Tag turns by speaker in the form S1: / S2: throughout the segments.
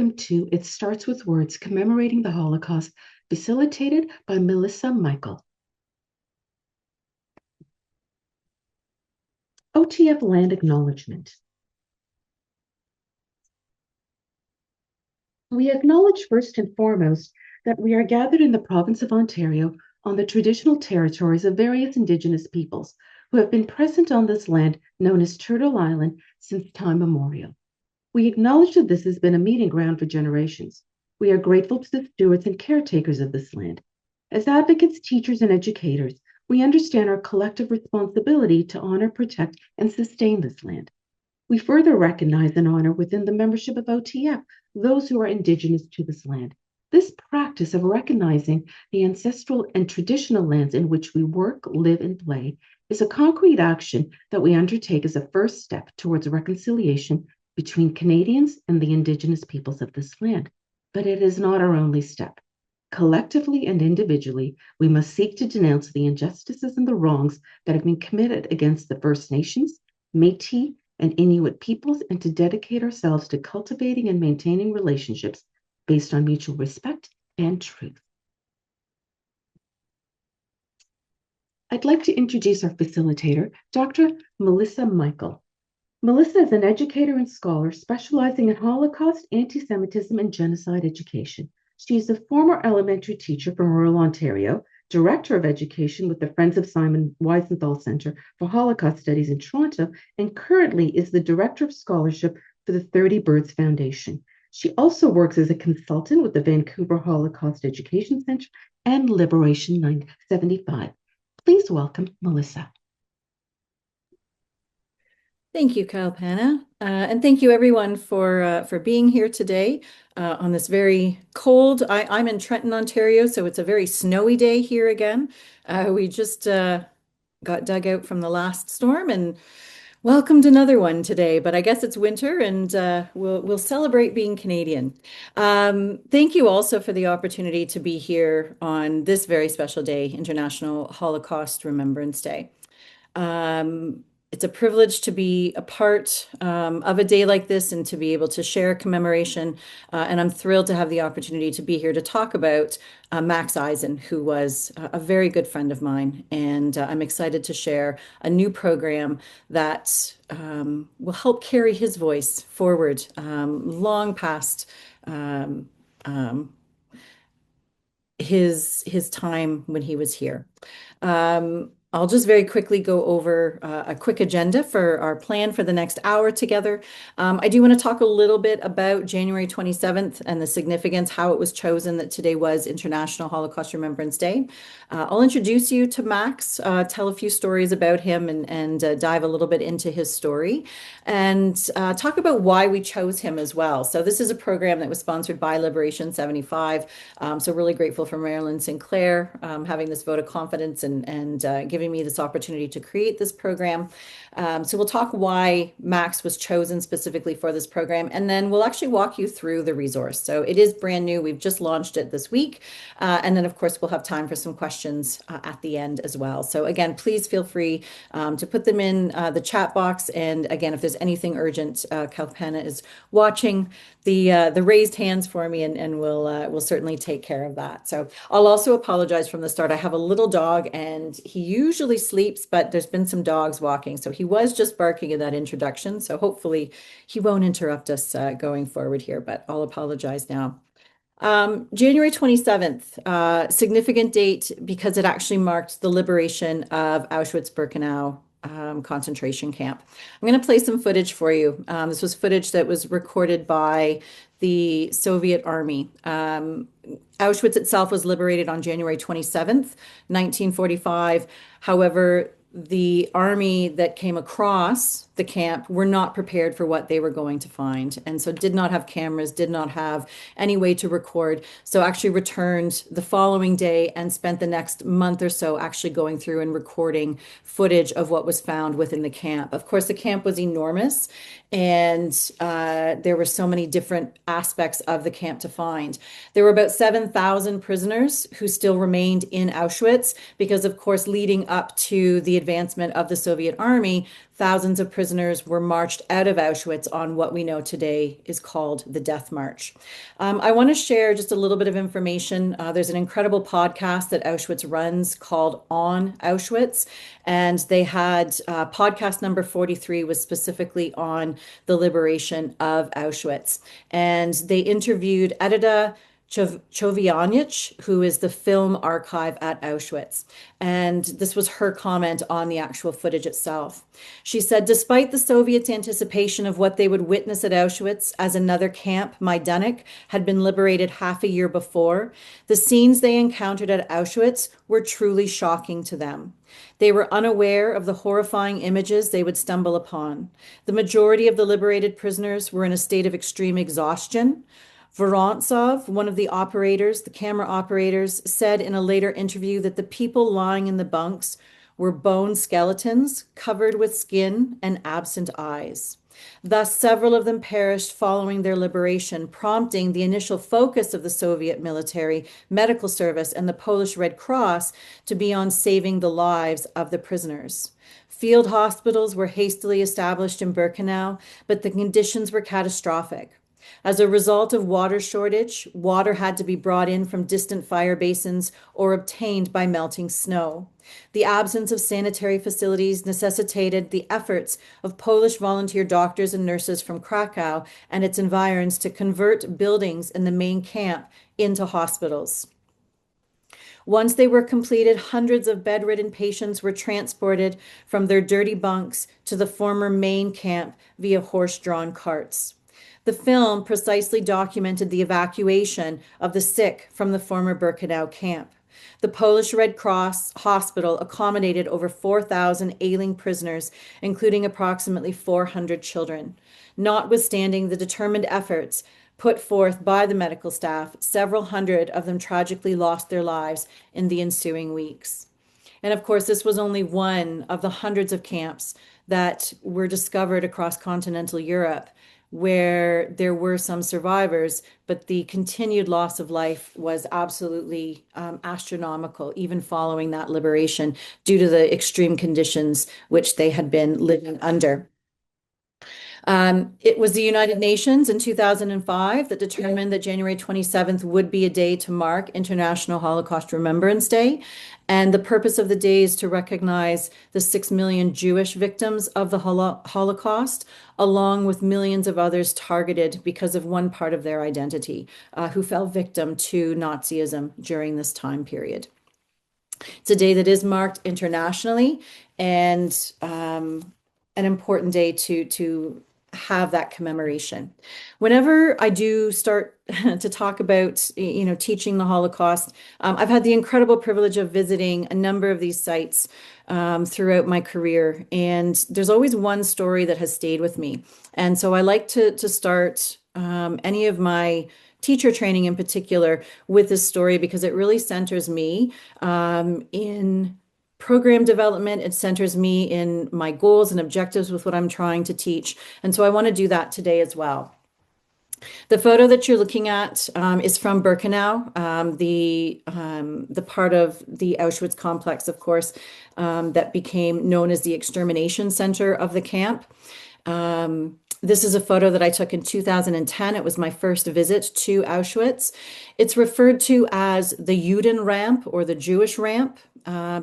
S1: welcome to It Starts with Words Commemorating the Holocaust, facilitated by Mikel. OTF Land Acknowledgement. We acknowledge first and foremost that we are gathered in the province of Ontario on the traditional territories of various Indigenous peoples who have been present on this land known as Turtle Island since time immemorial. We acknowledge that this has been a meeting ground for generations. We are grateful to the stewards and caretakers of this land. As advocates, teachers, and educators, we understand our collective responsibility to honor, protect, and sustain this land. We further recognize and honor within the membership of OTF those who are Indigenous to this land. This practice of recognizing the ancestral and traditional lands in which we work, live, and play is a concrete action that we undertake as a first step towards reconciliation between Canadians and the Indigenous peoples of this land. But it is not our only step. Collectively and individually, we must seek to denounce the injustices and the wrongs that have been committed against the First Nations, Métis, and Inuit peoples, and to dedicate ourselves to cultivating and maintaining relationships based on mutual respect and truth. I'd like to introduce our facilitator, Dr. Mikel. Melissa is an educator and scholar specializing in Holocaust, anti-Semitism, and genocide education. She is a former elementary teacher from rural Ontario, director of education with the Friends of Simon Wiesenthal Center for Holocaust Studies in Toronto, and currently is the director of scholarship for the 30 Birds Foundation. She also works as a consultant with the Vancouver Holocaust Education Center and Liberation 975. Please welcome Melissa.
S2: Thank you, Kalpana, and thank you everyone for being here today on this very cold. I'm in Trenton, Ontario, so it's a very snowy day here again. We just got dug out from the last storm and welcomed another one today. But I guess it's winter, and we'll celebrate being Canadian. Thank you also for the opportunity to be here on this very special day, International Holocaust Remembrance Day. It's a privilege to be a part of a day like this and to be able to share commemoration. And I'm thrilled to have the opportunity to be here to talk about Max Eisen, who was a very good friend of mine. And I'm excited to share a new program that will help carry his voice forward long past his time when he was here. I'll just very quickly go over a quick agenda for our plan for the next hour together. I do want to talk a little bit about January 27th and the significance, how it was chosen that today was International Holocaust Remembrance Day. I'll introduce you to Max, tell a few stories about him, and dive a little bit into his story, and talk about why we chose him as well. So this is a program that was sponsored by Liberation 75. So really grateful for Marilyn Sinclair having this vote of confidence and giving me this opportunity to create this program. So we'll talk why Max was chosen specifically for this program, and then we'll actually walk you through the resource. So it is brand new. We've just launched it this week. And then, of course, we'll have time for some questions at the end as well. So again, please feel free to put them in the chat box. And again, if there's anything urgent, Kalpana is watching the raised hands for me, and we'll certainly take care of that. So I'll also apologize from the start. I have a little dog, and he usually sleeps, but there's been some dogs walking. So he was just barking in that introduction. So hopefully he won't interrupt us going forward here, but I'll apologize now. January 27th, significant date because it actually marked the liberation of Auschwitz-Birkenau concentration camp. I'm going to play some footage for you. This was footage that was recorded by the Soviet Army. Auschwitz itself was liberated on January 27th, 1945. However, the army that came across the camp were not prepared for what they were going to find, and so did not have cameras, did not have any way to record. So actually returned the following day and spent the next month or so actually going through and recording footage of what was found within the camp. Of course, the camp was enormous, and there were so many different aspects of the camp to find. There were about 7,000 prisoners who still remained in Auschwitz because, of course, leading up to the advancement of the Soviet army, thousands of prisoners were marched out of Auschwitz on what we know today is called the Death March. I want to share just a little bit of information. There's an incredible podcast that Auschwitz runs called On Auschwitz, and they had podcast number 43 was specifically on the liberation of Auschwitz. And they interviewed Edita Chovianich, who is the film archive at Auschwitz. And this was her comment on the actual footage itself. She said, despite the Soviets' anticipation of what they would witness at Auschwitz as another camp, Majdanek, had been liberated half a year before, the scenes they encountered at Auschwitz were truly shocking to them. They were unaware of the horrifying images they would stumble upon. The majority of the liberated prisoners were in a state of extreme exhaustion. Vorontsov, one of the operators, the camera operators, said in a later interview that the people lying in the bunks were bone skeletons covered with skin and absent eyes. Thus, several of them perished following their liberation, prompting the initial focus of the Soviet military, medical service, and the Polish Red Cross to be on saving the lives of the prisoners. Field hospitals were hastily established in Birkenau, but the conditions were catastrophic. As a result of water shortage, water had to be brought in from distant fire basins or obtained by melting snow. The absence of sanitary facilities necessitated the efforts of Polish volunteer doctors and nurses from Krakow and its environs to convert buildings in the main camp into hospitals. Once they were completed, hundreds of bedridden patients were transported from their dirty bunks to the former main camp via horse-drawn carts. The film precisely documented the evacuation of the sick from the former Birkenau camp. The Polish Red Cross Hospital accommodated over 4,000 ailing prisoners, including approximately 400 children. Notwithstanding the determined efforts put forth by the medical staff, several hundred of them tragically lost their lives in the ensuing weeks. And of course, this was only one of the hundreds of camps that were discovered across continental Europe, where there were some survivors, but the continued loss of life was absolutely astronomical, even following that liberation, due to the extreme conditions which they had been living under. It was the United Nations in 2005 that determined that January 27th would be a day to mark International Holocaust Remembrance Day. And the purpose of the day is to recognize the 6 million Jewish victims of the Holocaust, along with millions of others targeted because of one part of their identity, who fell victim to Nazism during this time period. It's a day that is marked internationally, and an important day to have that commemoration. Whenever I do start to talk about, teaching the Holocaust, I've had the incredible privilege of visiting a number of these sites throughout my career, and there's always one story that has stayed with me. And so I like to start any of my teacher training in particular with this story, because it really centers me in program development. It centers me in my goals and objectives with what I'm trying to teach. And so I want to do that today as well. The photo that you're looking at is from Birkenau, the part of the Auschwitz complex, of course, that became known as the extermination center of the camp. This is a photo that I took in 2010. It was my first visit to Auschwitz. It's referred to as the Juden ramp, or the Jewish ramp,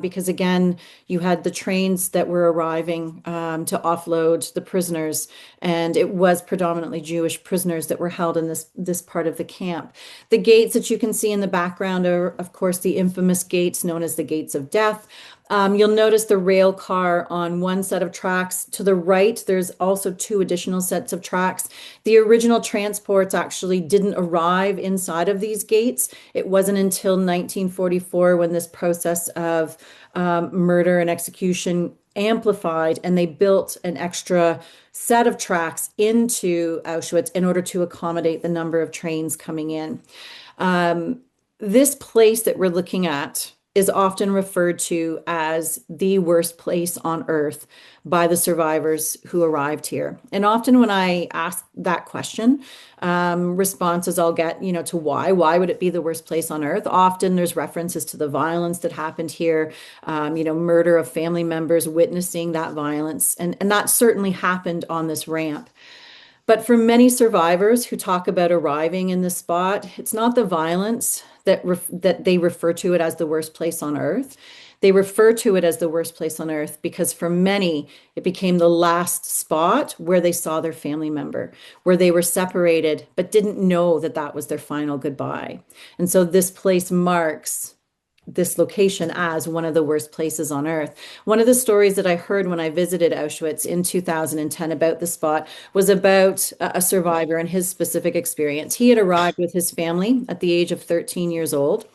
S2: because again, you had the trains that were arriving to offload the prisoners, and it was predominantly Jewish prisoners that were held in this part of the camp. The gates that you can see in the background are, of course, the infamous gates known as the Gates of Death. You'll notice the rail car on one set of tracks. To the right, there's also two additional sets of tracks. The original transports actually didn't arrive inside of these gates. It wasn't until 1944 when this process of murder and execution amplified, and they built an extra set of tracks into Auschwitz in order to accommodate the number of trains coming in. This place that we're looking at is often referred to as the worst place on earth by the survivors who arrived here. And often when I ask that question, responses I'll get, to why would it be the worst place on earth? Often there's references to the violence that happened here, murder of family members, witnessing that violence. And that certainly happened on this ramp. But for many survivors who talk about arriving in the spot, it's not the violence that they refer to it as the worst place on earth. They refer to it as the worst place on earth because for many, it became the last spot where they saw their family member, where they were separated, but didn't know that that was their final goodbye. And so this place marks this location as one of the worst places on earth. One of the stories that I heard when I visited Auschwitz in 2010 about the spot was about a survivor and his specific experience. He had arrived with his family at the age of 13 years old.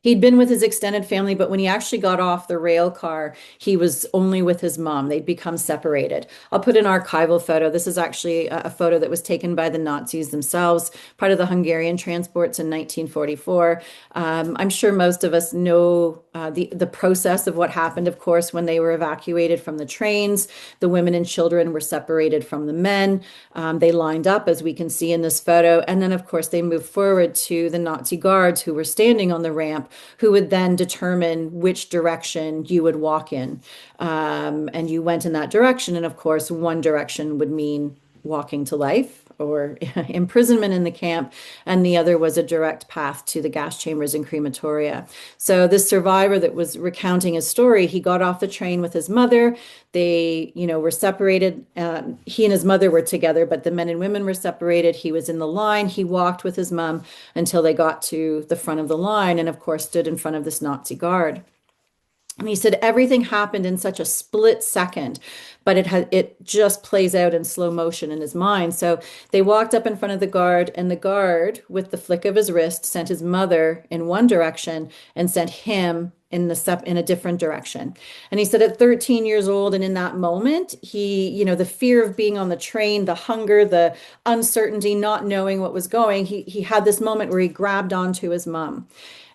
S2: He'd been with his extended family, but when he actually got off the rail car, he was only with his mom. They'd become separated. I'll put an archival photo. This is actually a photo that was taken by the Nazis themselves, part of the Hungarian transports in 1944. I'm sure most of us know the process of what happened, of course, when they were evacuated from the trains. The women and children were separated from the men. They lined up, as we can see in this photo. And then, of course, they moved forward to the Nazi guards who were standing on the ramp, who would then determine which direction you would walk in. And you went in that direction. And of course, one direction would mean walking to life or imprisonment in the camp, and the other was a direct path to the gas chambers and crematoria. So this survivor that was recounting his story, he got off the train with his mother. They, were separated. He and his mother were together, but the men and women were separated. He was in the line. He walked with his mom until they got to the front of the line, and of course stood in front of this Nazi guard. And he said everything happened in such a split second, but it just plays out in slow motion in his mind. So they walked up in front of the guard, and the guard, with the flick of his wrist, sent his mother in one direction and sent him in a different direction. And he said at 13 years old, and in that moment, he, the fear of being on the train, the hunger, the uncertainty, not knowing what was going, he had this moment where he grabbed onto his mom.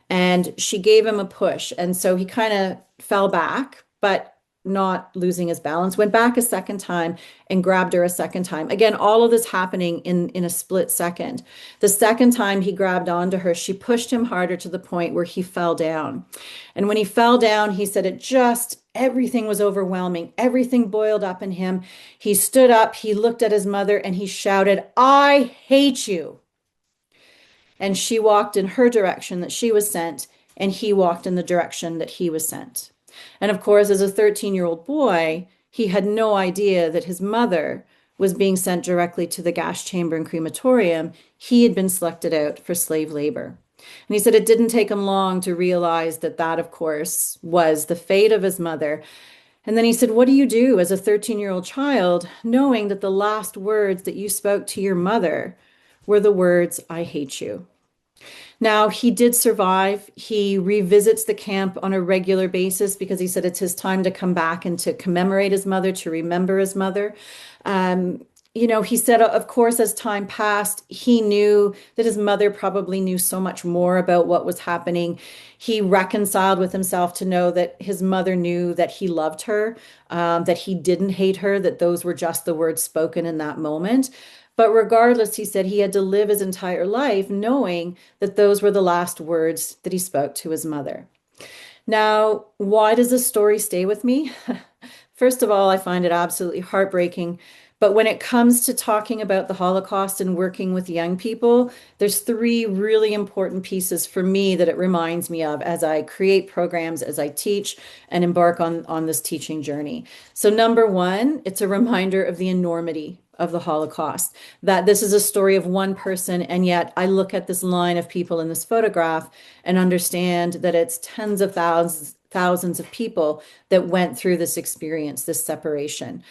S2: And she gave him a push. And so he kind of fell back, but not losing his balance, went back a second time and grabbed her a second time. Again, all of this happening in a split second. The second time he grabbed onto her, she pushed him harder to the point where he fell down. And when he fell down, he said everything was overwhelming. Everything boiled up in him. He stood up, he looked at his mother, and he shouted, "I hate you." And she walked in her direction that she was sent, and he walked in the direction that he was sent. And of course, as a 13-year-old boy, he had no idea that his mother was being sent directly to the gas chamber and crematorium. He had been selected out for slave labor. And he said it didn't take him long to realize that that, of course, was the fate of his mother. And then he said, what do you do as a 13-year-old child, knowing that the last words that you spoke to your mother were the words, "I hate you"? Now, he did survive. He revisits the camp on a regular basis because he said it's his time to come back and to commemorate his mother, to remember his mother. He said, of course, as time passed, he knew that his mother probably knew so much more about what was happening. He reconciled with himself to know that his mother knew that he loved her, that he didn't hate her, that those were just the words spoken in that moment. But regardless, he said he had to live his entire life knowing that those were the last words that he spoke to his mother. Now, why does this story stay with me? First of all, I find it absolutely heartbreaking. But when it comes to talking about the Holocaust and working with young people, there's three really important pieces for me that it reminds me of as I create programs, as I teach and embark on this teaching journey. So number one, it's a reminder of the enormity of the Holocaust, that this is a story of one person, and yet I look at this line of people in this photograph and understand that it's tens of thousands of people that went through this experience, this separation.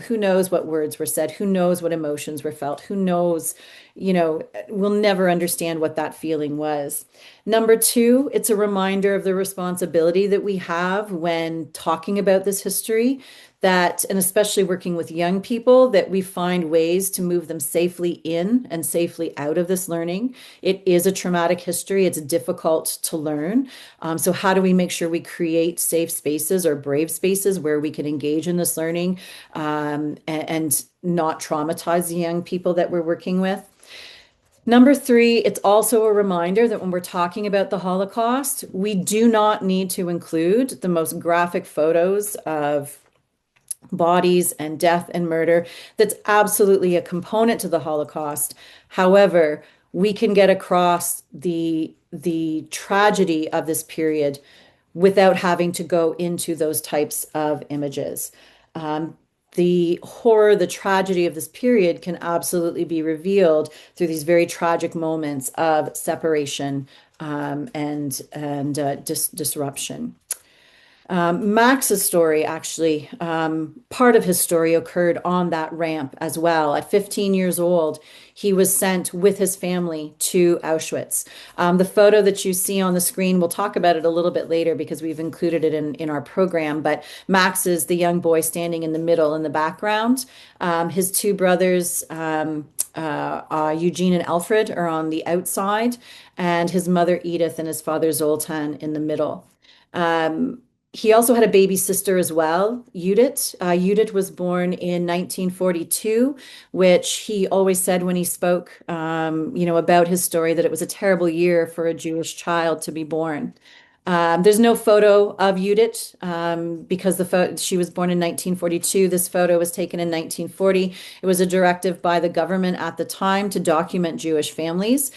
S2: Who knows what words were said? Who knows what emotions were felt? Who knows, we'll never understand what that feeling was. Number two, it's a reminder of the responsibility that we have when talking about this history, that, and especially working with young people, that we find ways to move them safely in and safely out of this learning. It is a traumatic history. It's difficult to learn. So how do we make sure we create safe spaces or brave spaces where we can engage in this learning, and not traumatize the young people that we're working with? Number three, it's also a reminder that when we're talking about the Holocaust, we do not need to include the most graphic photos of bodies and death and murder. That's absolutely a component to the Holocaust. However, we can get across the tragedy of this period without having to go into those types of images. The horror, the tragedy of this period can absolutely be revealed through these very tragic moments of separation, and disruption. Max's story, actually, part of his story occurred on that ramp as well. At 15 years old, he was sent with his family to Auschwitz. The photo that you see on the screen, we'll talk about it a little bit later because we've included it in our program, but Max is the young boy standing in the middle in the background. His two brothers, Eugene and Alfred, are on the outside, and his mother Edith and his father Zoltan in the middle. He also had a baby sister as well, Judith. Judith was born in 1942, which he always said when he spoke, about his story, that it was a terrible year for a Jewish child to be born. There's no photo of Judith, because she was born in 1942. This photo was taken in 1940. It was a directive by the government at the time to document Jewish families,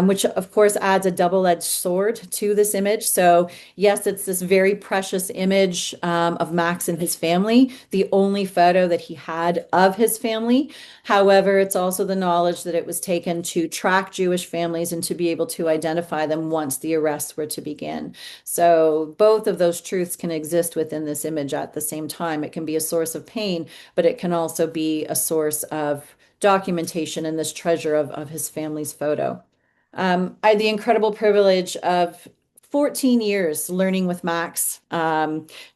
S2: which of course adds a double-edged sword to this image. So yes, it's this very precious image, of Max and his family, the only photo that he had of his family. However, it's also the knowledge that it was taken to track Jewish families and to be able to identify them once the arrests were to begin. So both of those truths can exist within this image at the same time. It can be a source of pain, but it can also be a source of documentation in this treasure of his family's photo. I had the incredible privilege of 14 years learning with Max,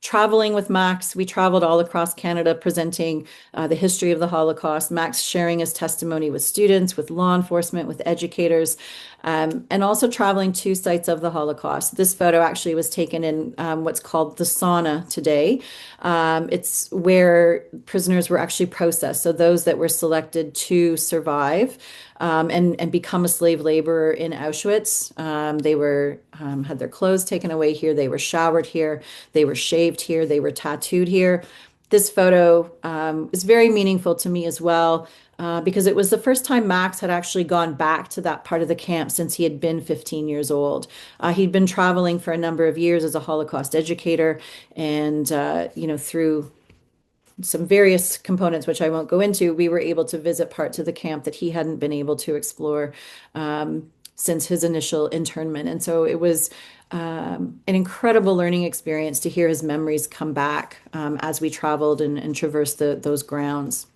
S2: traveling with Max. We traveled all across Canada presenting the history of the Holocaust, Max sharing his testimony with students, with law enforcement, with educators, and also traveling to sites of the Holocaust. This photo actually was taken in what's called the sauna today. It's where prisoners were actually processed. So those that were selected to survive, and become a slave laborer in Auschwitz. They were had their clothes taken away here. They were showered here. They were shaved here. They were tattooed here. This photo is very meaningful to me as well, because it was the first time Max had actually gone back to that part of the camp since he had been 15 years old. He'd been traveling for a number of years as a Holocaust educator, and through some various components, which I won't go into, we were able to visit parts of the camp that he hadn't been able to explore since his initial internment. And so it was an incredible learning experience to hear his memories come back as we traveled and traversed those grounds.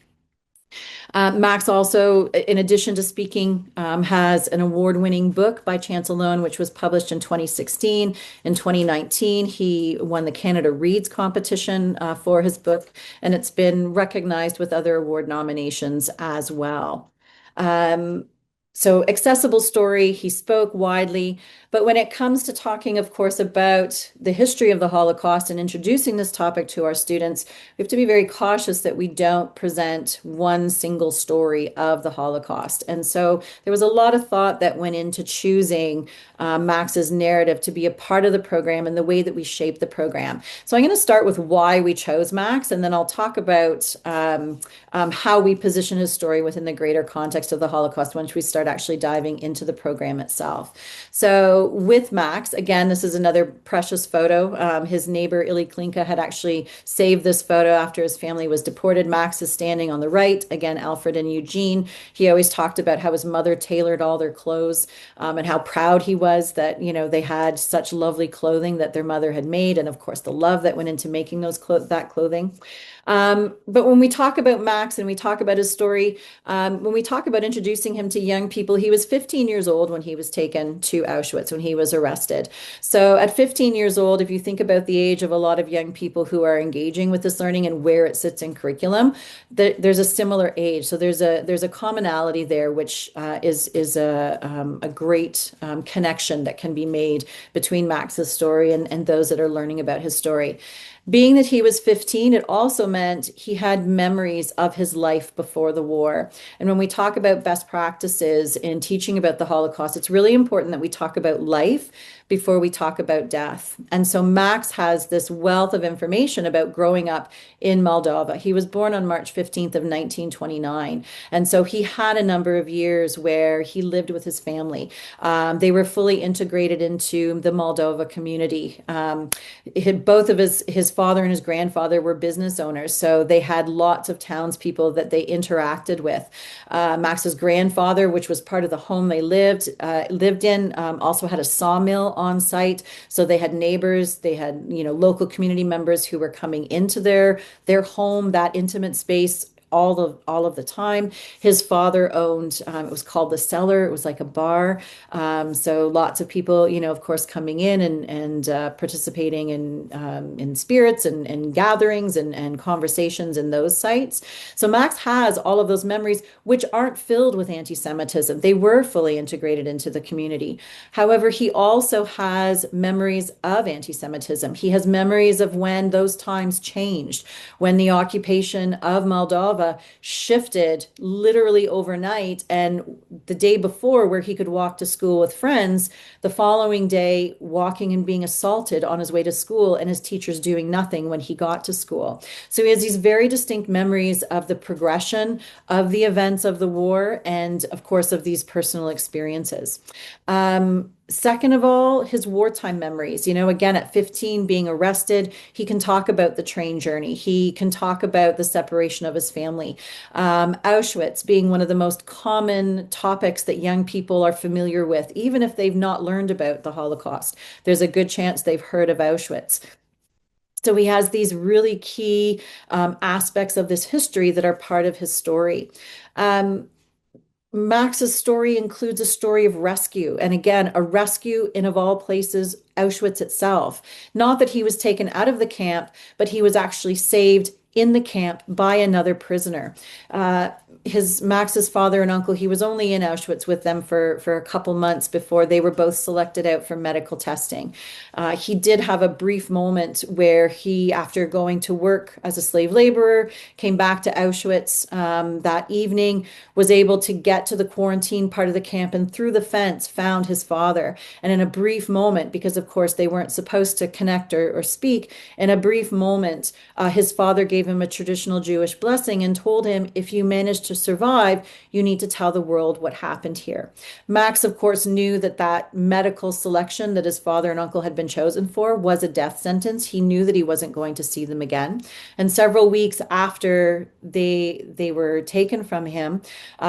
S2: Max also, in addition to speaking, has an award-winning book by Chance Alone, which was published in 2016. In 2019, he won the Canada Reads competition for his book, and it's been recognized with other award nominations as well. So accessible story, he spoke widely, but when it comes to talking, of course, about the history of the Holocaust and introducing this topic to our students, we have to be very cautious that we don't present one single story of the Holocaust. And so there was a lot of thought that went into choosing Max's narrative to be a part of the program and the way that we shape the program. So I'm going to start with why we chose Max, and then I'll talk about how we position his story within the greater context of the Holocaust once we start start actually diving into the program itself. So with Max, again, this is another precious photo. His neighbor Ili Klinka had actually saved this photo after his family was deported. Max is standing on the right. Again, Alfred and Eugene. He always talked about how his mother tailored all their clothes, and how proud he was that, they had such lovely clothing that their mother had made, and of course the love that went into making that clothing. But when we talk about Max and we talk about his story, when we talk about introducing him to young people, he was 15 years old when he was taken to Auschwitz, when he was arrested. So at 15 years old, if you think about the age of a lot of young people who are engaging with this learning and where it sits in curriculum, there's a similar age. So there's a commonality there, which is a great connection that can be made between Max's story and those that are learning about his story. Being that he was 15, it also meant he had memories of his life before the war. And when we talk about best practices in teaching about the Holocaust, it's really important that we talk about life before we talk about death. And so Max has this wealth of information about growing up in Moldova. He was born on March 15th of 1929. And so he had a number of years where he lived with his family. They were fully integrated into the Moldova community. Both of his father and his grandfather were business owners, so they had lots of townspeople that they interacted with. Max's grandfather, which was part of the home they lived in, also had a sawmill on site. So they had neighbors, they had, local community members who were coming into their home, that intimate space all of the time. His father owned, it was called the Cellar. It was like a bar. So lots of people, of course, coming in and participating in spirits and gatherings and conversations in those sites. So Max has all of those memories, which aren't filled with anti-Semitism. They were fully integrated into the community. However, he also has memories of anti-Semitism. He has memories of when those times changed, when the occupation of Moldova shifted literally overnight. And the day before, where he could walk to school with friends, the following day, walking and being assaulted on his way to school, and his teachers doing nothing when he got to school. So he has these very distinct memories of the progression of the events of the war and, of course, of these personal experiences. Second of all, his wartime memories. Again, at 15, being arrested, he can talk about the train journey. He can talk about the separation of his family. Auschwitz being one of the most common topics that young people are familiar with, even if they've not learned about the Holocaust. There's a good chance they've heard of Auschwitz. So he has these really key aspects of this history that are part of his story. Max's story includes a story of rescue. And again, a rescue in, of all places, Auschwitz itself. Not that he was taken out of the camp, but he was actually saved in the camp by another prisoner. Max's father and uncle, he was only in Auschwitz with them for a couple months before they were both selected out for medical testing. He did have a brief moment where he, after going to work as a slave laborer, came back to Auschwitz that evening, was able to get to the quarantine part of the camp, and through the fence found his father. And in a brief moment, because of course they weren't supposed to connect or speak, in a brief moment, his father gave him a traditional Jewish blessing and told him, if you manage to survive, you need to tell the world what happened here. Max, of course, knew that medical selection that his father and uncle had been chosen for was a death sentence. He knew that he wasn't going to see them again. And several weeks after they were taken from him,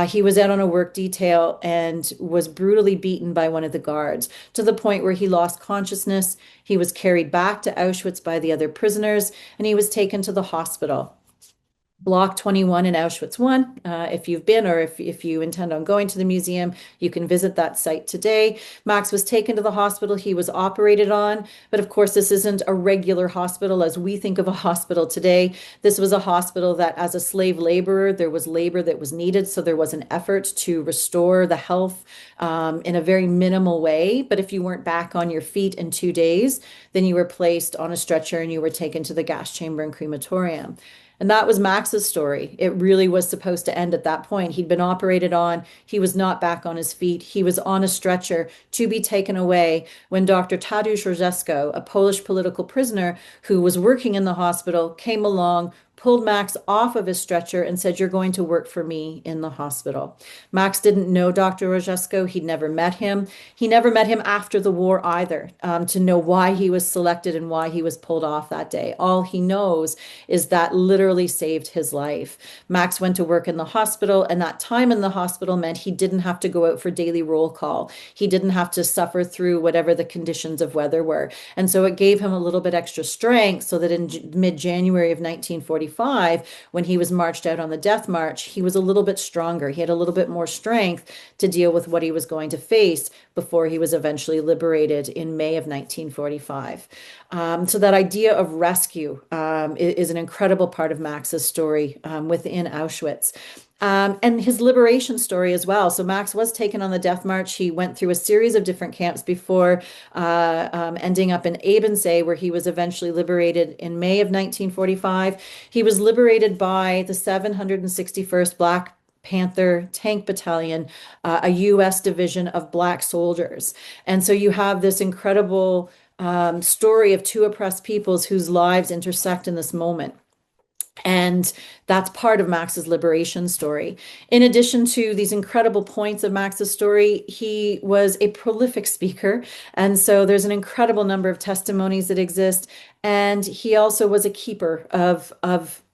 S2: he was out on a work detail and was brutally beaten by one of the guards, to the point where he lost consciousness. He was carried back to Auschwitz by the other prisoners, and he was taken to the hospital. Block 21 in Auschwitz 1. If you've been, or if you intend on going to the museum, you can visit that site today. Max was taken to the hospital. He was operated on, but of course, this isn't a regular hospital as we think of a hospital today. This was a hospital that, as a slave laborer, there was labor that was needed, so there was an effort to restore the health in a very minimal way. But if you weren't back on your feet in 2 days, then you were placed on a stretcher and you were taken to the gas chamber and crematorium. And that was Max's story. It really was supposed to end at that point. He'd been operated on. He was not back on his feet. He was on a stretcher to be taken away when Dr. Tadeusz Rojewsko, a Polish political prisoner who was working in the hospital, came along, pulled Max off of his stretcher and said, "You're going to work for me in the hospital." Max didn't know Dr. Rojesko. He'd never met him. He never met him after the war either, to know why he was selected and why he was pulled off that day. All he knows is that literally saved his life. Max went to work in the hospital, and that time in the hospital meant he didn't have to go out for daily roll call. He didn't have to suffer through whatever the conditions of weather were. And so it gave him a little bit extra strength so that in mid-January of 1945, when he was marched out on the death march, he was a little bit stronger. He had a little bit more strength to deal with what he was going to face before he was eventually liberated in May of 1945. So that idea of rescue is an incredible part of Max's story within Auschwitz. And his liberation story as well. So Max was taken on the death march. He went through a series of different camps before ending up in Ebensee, where he was eventually liberated in May of 1945. He was liberated by the 761st Black Panther Tank Battalion, a U.S. division of Black soldiers. And so you have this incredible story of two oppressed peoples whose lives intersect in this moment. And that's part of Max's liberation story. In addition to these incredible points of Max's story, he was a prolific speaker. And so there's an incredible number of testimonies that exist. And he also was a keeper of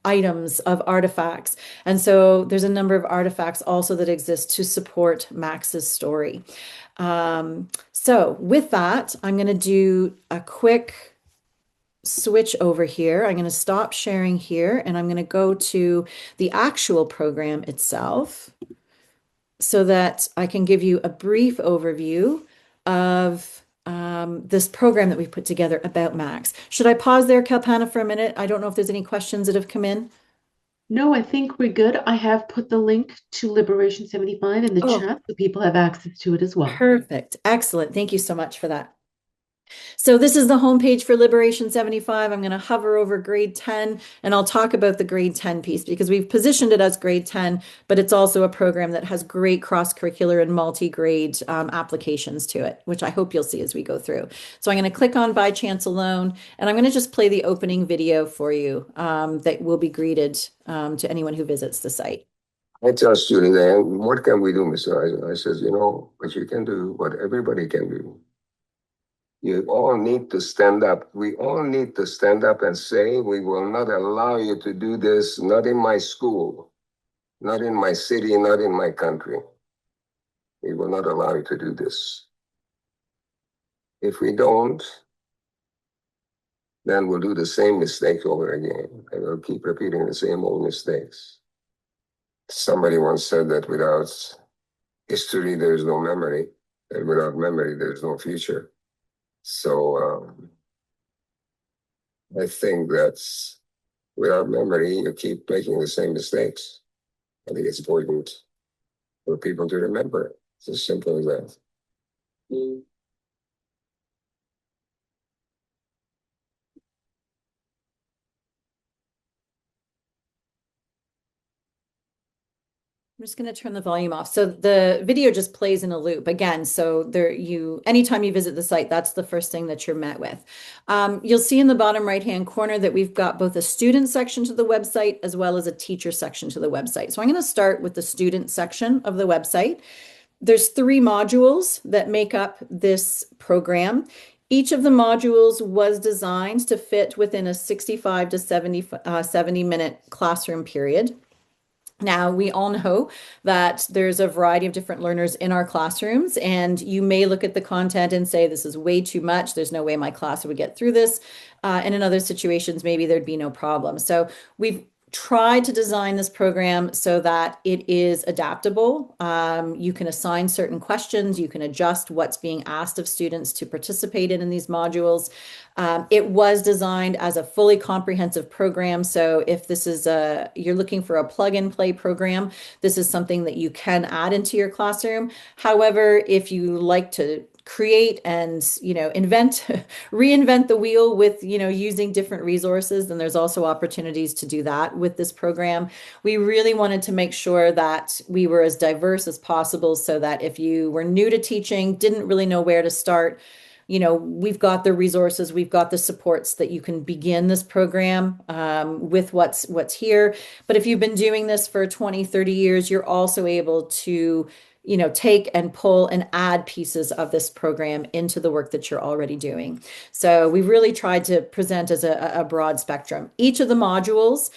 S2: items, of artifacts. And so there's a number of artifacts also that exist to support Max's story. So with that, I'm going to do a quick switch over here. I'm going to stop sharing here and I'm going to go to the actual program itself so that I can give you a brief overview of this program that we've put together about Max. Should I pause there, Kalpana, for a minute? I don't know if there's any questions that have come in.
S1: No, I think we're good. I have put the link to Liberation 75 in the
S2: Oh,
S1: chat so people have access to it as well.
S2: perfect. Excellent. Thank you so much for that. So this is the homepage for Liberation 75. I'm going to hover over grade 10 and I'll talk about the grade 10 piece because we've positioned it as grade 10, but it's also a program that has great cross-curricular and multi-grade applications to it, which I hope you'll see as we go through. So I'm going to click on By Chance Alone, and I'm going to just play the opening video for you that will be greeted to anyone who visits the site.
S3: I tell students, what can we do, Mr. Eisen? I says, what you can do, what everybody can do. You all need to stand up. We all need to stand up and say, we will not allow you to do this, not in my school, not in my city, not in my country. We will not allow you to do this. If we don't, then we'll do the same mistakes over again. And we'll keep repeating the same old mistakes. Somebody once said that without history, there's no memory. And without memory, there's no future. So I think that's without memory, you keep making the same mistakes. I think it's important for people to remember it. It's as simple as that.
S2: I'm just going to turn the volume off. So the video just plays in a loop again. So anytime you visit the site, that's the first thing that you're met with. You'll see in the bottom right-hand corner that we've got both a student section to the website as well as a teacher section to the website. So I'm going to start with the student section of the website. There's 3 modules that make up this program. Each of the modules was designed to fit within a 65 to 70-minute classroom period. Now, we all know that there's a variety of different learners in our classrooms, and you may look at the content and say, this is way too much. There's no way my class would get through this. And in other situations, maybe there'd be no problem. So we've tried to design this program so that it is adaptable. You can assign certain questions. You can adjust what's being asked of students to participate in these modules. It was designed as a fully comprehensive program. So if this is you're looking for a plug and play program, this is something that you can add into your classroom. However, if you like to create and reinvent the wheel with using different resources, then there's also opportunities to do that with this program. We really wanted to make sure that we were as diverse as possible so that if you were new to teaching, didn't really know where to start, we've got the resources, we've got the supports that you can begin this program with what's here. But if you've been doing this for 20, 30 years, you're also able to take and pull and add pieces of this program into the work that you're already doing. So we've really tried to present as a broad spectrum. Each of the modules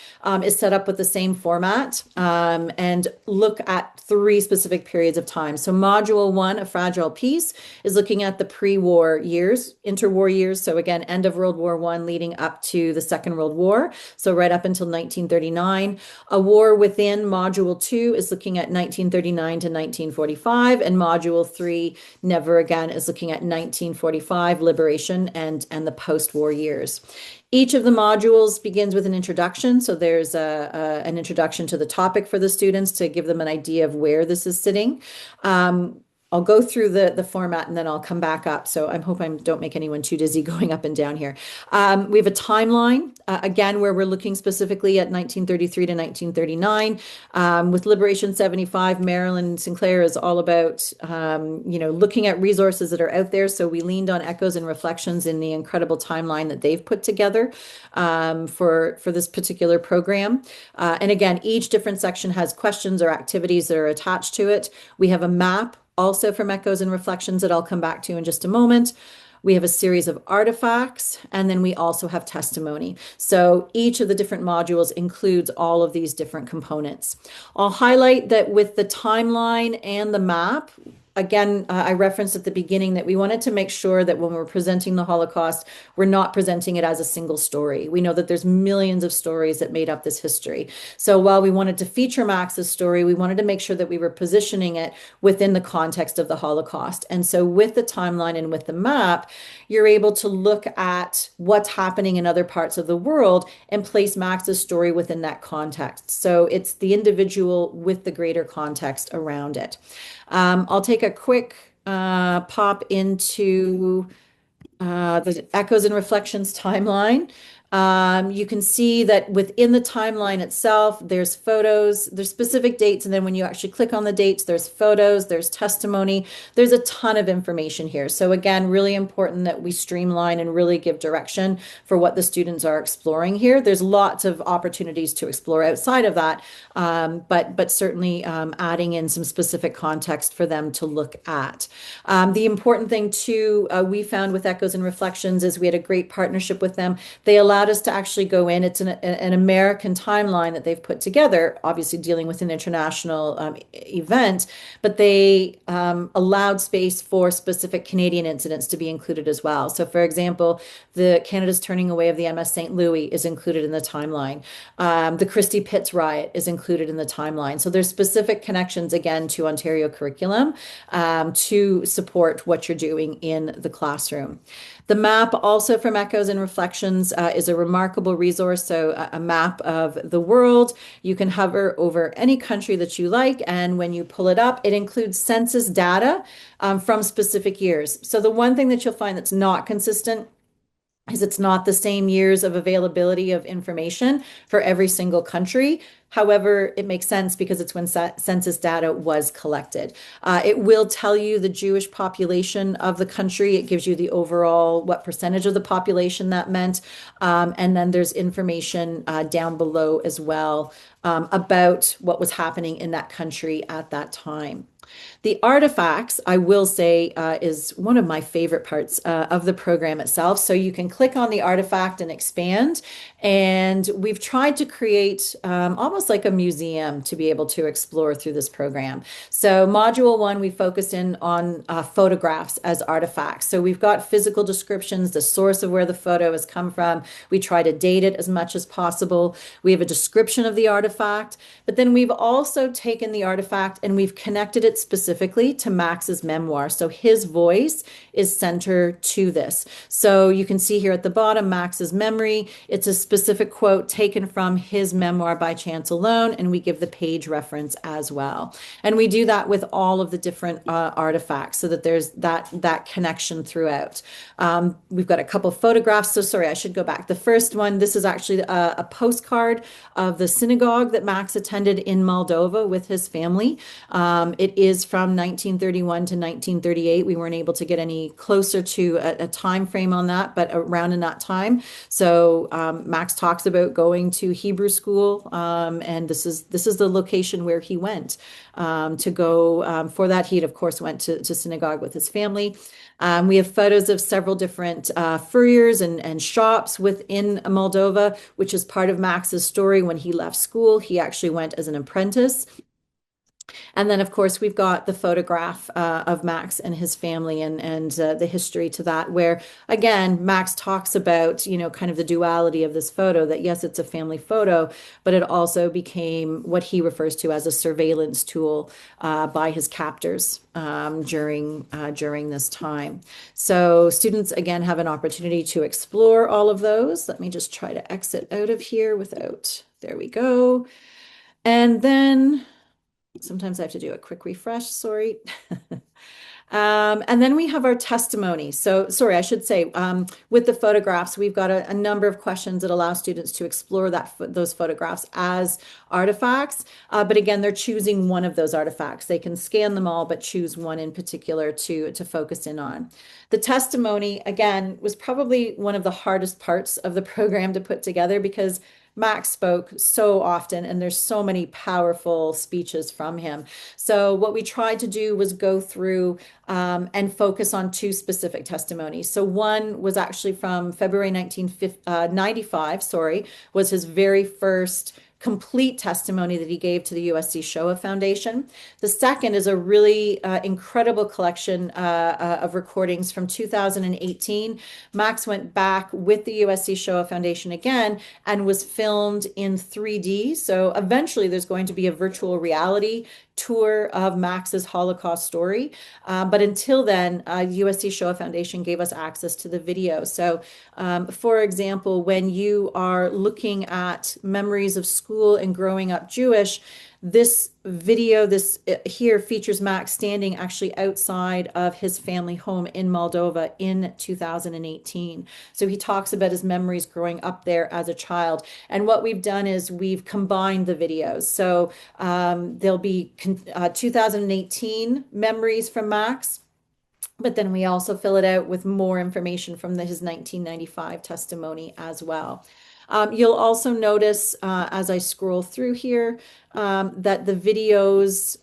S2: is set up with the same format and look at 3 specific periods of time. So module 1, A Fragile Peace, is looking at the pre-war years, interwar years. So again, end of World War I leading up to the Second World War. So right up until 1939. A War Within, module 2, is looking at 1939 to 1945, and module 3, Never Again, is looking at 1945, liberation, and the post-war years. Each of the modules begins with an introduction. So there's an introduction to the topic for the students to give them an idea of where this is sitting. I'll go through the format and then I'll come back up. So I hope I don't make anyone too dizzy going up and down here. We have a timeline, again, where we're looking specifically at 1933 to 1939. With Liberation 75, Marilyn Sinclair is all about, looking at resources that are out there. So we leaned on echoes and reflections in the incredible timeline that they've put together for this particular program. And again, each different section has questions or activities that are attached to it. We have a map also from Echoes and Reflections that I'll come back to in just a moment. We have a series of artifacts, and then we also have testimony. So each of the different modules includes all of these different components. I'll highlight that with the timeline and the map, again, I referenced at the beginning that we wanted to make sure that when we're presenting the Holocaust, we're not presenting it as a single story. We know that there's millions of stories that made up this history. So while we wanted to feature Max's story, we wanted to make sure that we were positioning it within the context of the Holocaust. And so with the timeline and with the map, you're able to look at what's happening in other parts of the world and place Max's story within that context. So it's the individual with the greater context around it. I'll take a quick pop into the Echoes and Reflections timeline. You can see that within the timeline itself, there's photos, there's specific dates, and then when you actually click on the dates, there's photos, there's testimony, there's a ton of information here. So again, really important that we streamline and really give direction for what the students are exploring here. There's lots of opportunities to explore outside of that, but certainly adding in some specific context for them to look at. The important thing too, we found with Echoes and Reflections is we had a great partnership with them. They allowed us to actually go in. It's an American timeline that they've put together, obviously dealing with an international event, but they allowed space for specific Canadian incidents to be included as well. So for example, the Canada's turning away of the MS St. Louis is included in the timeline. The Christie Pitts riot is included in the timeline. So there's specific connections, again, to Ontario curriculum to support what you're doing in the classroom. The map also from Echoes and Reflections is a remarkable resource. So a map of the world. You can hover over any country that you like. And when you pull it up, it includes census data from specific years. So the one thing that you'll find that's not consistent is it's not the same years of availability of information for every single country. However, it makes sense because it's when census data was collected. It will tell you the Jewish population of the country. It gives you the overall, what percentage of the population that meant. And then there's information down below as well about what was happening in that country at that time. The artifacts, I will say, is one of my favorite parts of the program itself. So you can click on the artifact and expand. And we've tried to create almost like a museum to be able to explore through this program. So module 1, we focused in on photographs as artifacts. So we've got physical descriptions, the source of where the photo has come from. We try to date it as much as possible. We have a description of the artifact, but then we've also taken the artifact and we've connected it specifically to Max's memoir. So his voice is center to this. So you can see here at the bottom, Max's memory. It's a specific quote taken from his memoir By Chance Alone, and we give the page reference as well. And we do that with all of the different artifacts so that there's that connection throughout. We've got a couple photographs. So sorry, I should go back. The first one, this is actually a postcard of the synagogue that Max attended in Moldova with his family. It is from 1931 to 1938. We weren't able to get any closer to a time frame on that, but around in that time. So Max talks about going to Hebrew school, and this is the location where he went to go. For that, he of course went to synagogue with his family. We have photos of several different furriers and shops within Moldova, which is part of Max's story. When he left school, he actually went as an apprentice. And then, of course, we've got the photograph of Max and his family and the history to that, where, again, Max talks about, kind of the duality of this photo, that yes, it's a family photo, but it also became what he refers to as a surveillance tool by his captors during this time. So students, again, have an opportunity to explore all of those. Let me just try to exit out of here without, there we go. And then sometimes I have to do a quick refresh, sorry. And then we have our testimony. So, sorry, I should say, with the photographs, we've got a number of questions that allow students to explore those photographs as artifacts. But again, they're choosing one of those artifacts. They can scan them all, but choose one in particular to focus in on. The testimony, again, was probably one of the hardest parts of the program to put together, because Max spoke so often and there's so many powerful speeches from him. So what we tried to do was go through and focus on two specific testimonies. So one was actually from February 1995, was his very first complete testimony that he gave to the USC Shoah Foundation. The second is a really incredible collection of recordings from 2018. Max went back with the USC Shoah Foundation again and was filmed in 3D. So eventually there's going to be a virtual reality tour of Max's Holocaust story. But until then, USC Shoah Foundation gave us access to the video. So, for example, when you are looking at memories of school and growing up Jewish, this video, here features Max standing actually outside of his family home in Moldova in 2018. So he talks about his memories growing up there as a child. And what we've done is we've combined the videos. So there'll be 2018 memories from Max, but then we also fill it out with more information from his 1995 testimony as well. You'll also notice as I scroll through here that the videos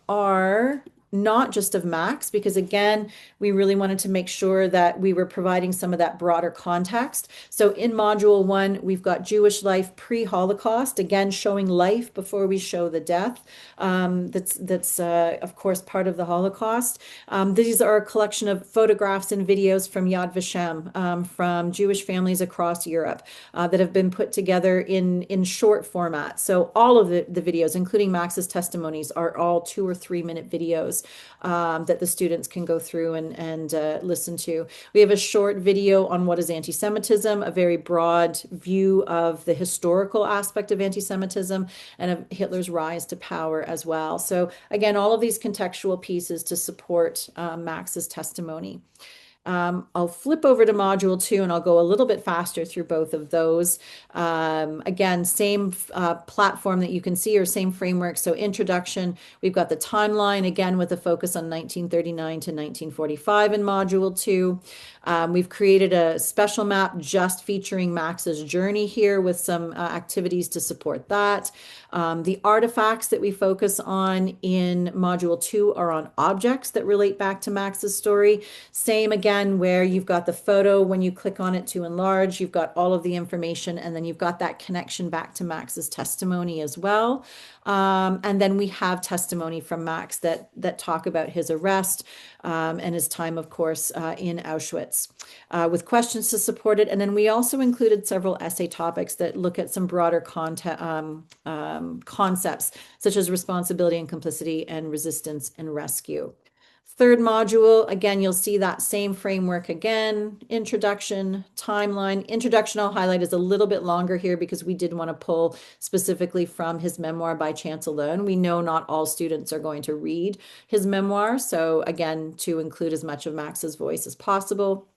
S2: are not just of Max, because again, we really wanted to make sure that we were providing some of that broader context. So in module 1, we've got Jewish life pre-Holocaust, again, showing life before we show the death. That's of course part of the Holocaust. These are a collection of photographs and videos from Yad Vashem, from Jewish families across Europe that have been put together in short format. So all of the videos, including Max's testimonies, are all 2 or 3 minute videos that the students can go through and listen to. We have a short video on what is anti-Semitism, a very broad view of the historical aspect of anti-Semitism and of Hitler's rise to power as well. So again, all of these contextual pieces to support Max's testimony. I'll flip over to module 2 and I'll go a little bit faster through both of those. Again, same platform that you can see, or same framework. So introduction, we've got the timeline, again, with a focus on 1939 to 1945 in module 2. We've created a special map just featuring Max's journey here with some activities to support that. The artifacts that we focus on in module 2 are on objects that relate back to Max's story. Same again, where you've got the photo, when you click on it to enlarge, you've got all of the information, and then you've got that connection back to Max's testimony as well. And then we have testimony from Max that talk about his arrest and his time, of course, in Auschwitz, with questions to support it. And then we also included several essay topics that look at some broader concepts, such as responsibility and complicity and resistance and rescue. Third module, again, you'll see that same framework again, introduction, timeline. Introduction I'll highlight is a little bit longer here because we did want to pull specifically from his memoir by chance alone. We know not all students are going to read his memoir, so again, to include as much of Max's voice as possible.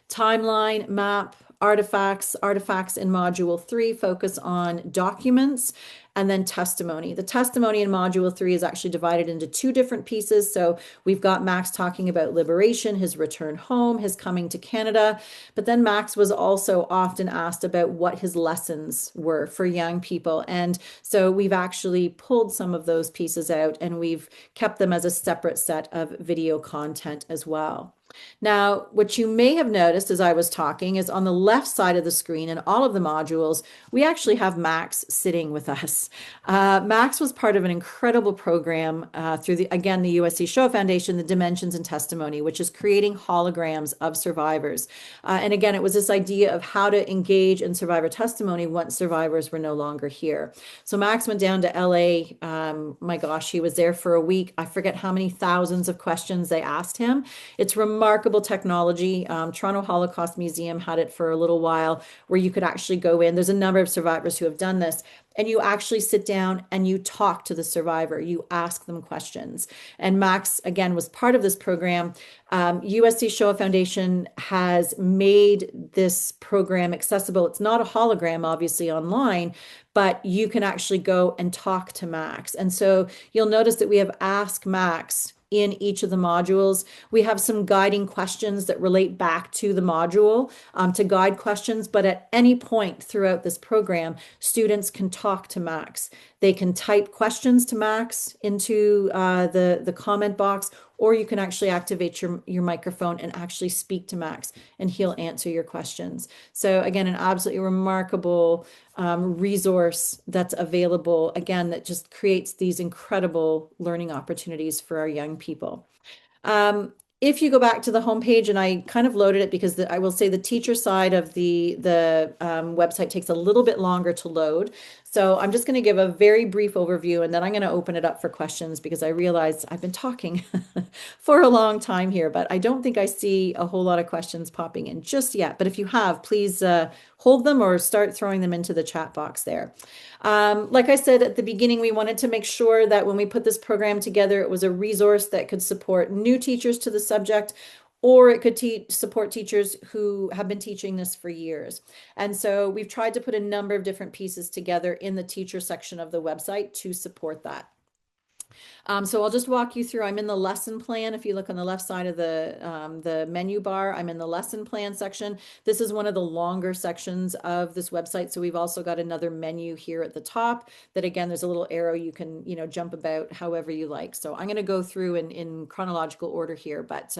S2: Timeline, map, artifacts. Artifacts in Module 3 focus on documents and then testimony. The testimony in Module 3 is actually divided into two different pieces. So we've got Max talking about liberation, his return home, his coming to Canada. But then Max was also often asked about what his lessons were for young people. And so we've actually pulled some of those pieces out and we've kept them as a separate set of video content as well. Now, what you may have noticed as I was talking is on the left side of the screen in all of the modules, we actually have Max sitting with us. Max was part of an incredible program through the USC Shoah Foundation, the Dimensions in Testimony, which is creating holograms of survivors. And again, it was this idea of how to engage in survivor testimony once survivors were no longer here. So Max went down to LA. My gosh, he was there for a week. I forget how many thousands of questions they asked him. It's remarkable technology. Toronto Holocaust Museum had it for a little while where you could actually go in. There's a number of survivors who have done this. And you actually sit down and you talk to the survivor. You ask them questions. And Max, again, was part of this program. USC Shoah Foundation has made this program accessible. It's not a hologram, obviously, online, but you can actually go and talk to Max. And so you'll notice that we have Ask Max in each of the modules. We have some guiding questions that relate back to the module to guide questions, but at any point throughout this program, students can talk to Max. They can type questions to Max into the comment box, or you can actually activate your microphone and actually speak to Max and he'll answer your questions. So again, an absolutely remarkable resource that's available, again, that just creates these incredible learning opportunities for our young people. If you go back to the homepage, and I kind of loaded it because I will say the teacher side of the website takes a little bit longer to load. So I'm just going to give a very brief overview and then I'm going to open it up for questions because I realize I've been talking for a long time here, but I don't think I see a whole lot of questions popping in just yet. But if you have, please hold them or start throwing them into the chat box there. Like I said at the beginning, we wanted to make sure that when we put this program together, it was a resource that could support new teachers to the subject, or it could support teachers who have been teaching this for years. And so we've tried to put a number of different pieces together in the teacher section of the website to support that. So I'll just walk you through. I'm in the lesson plan. If you look on the left side of the menu bar, I'm in the lesson plan section. This is one of the longer sections of this website. So we've also got another menu here at the top that, again, there's a little arrow you can, jump about however you like. So I'm going to go through in chronological order here, but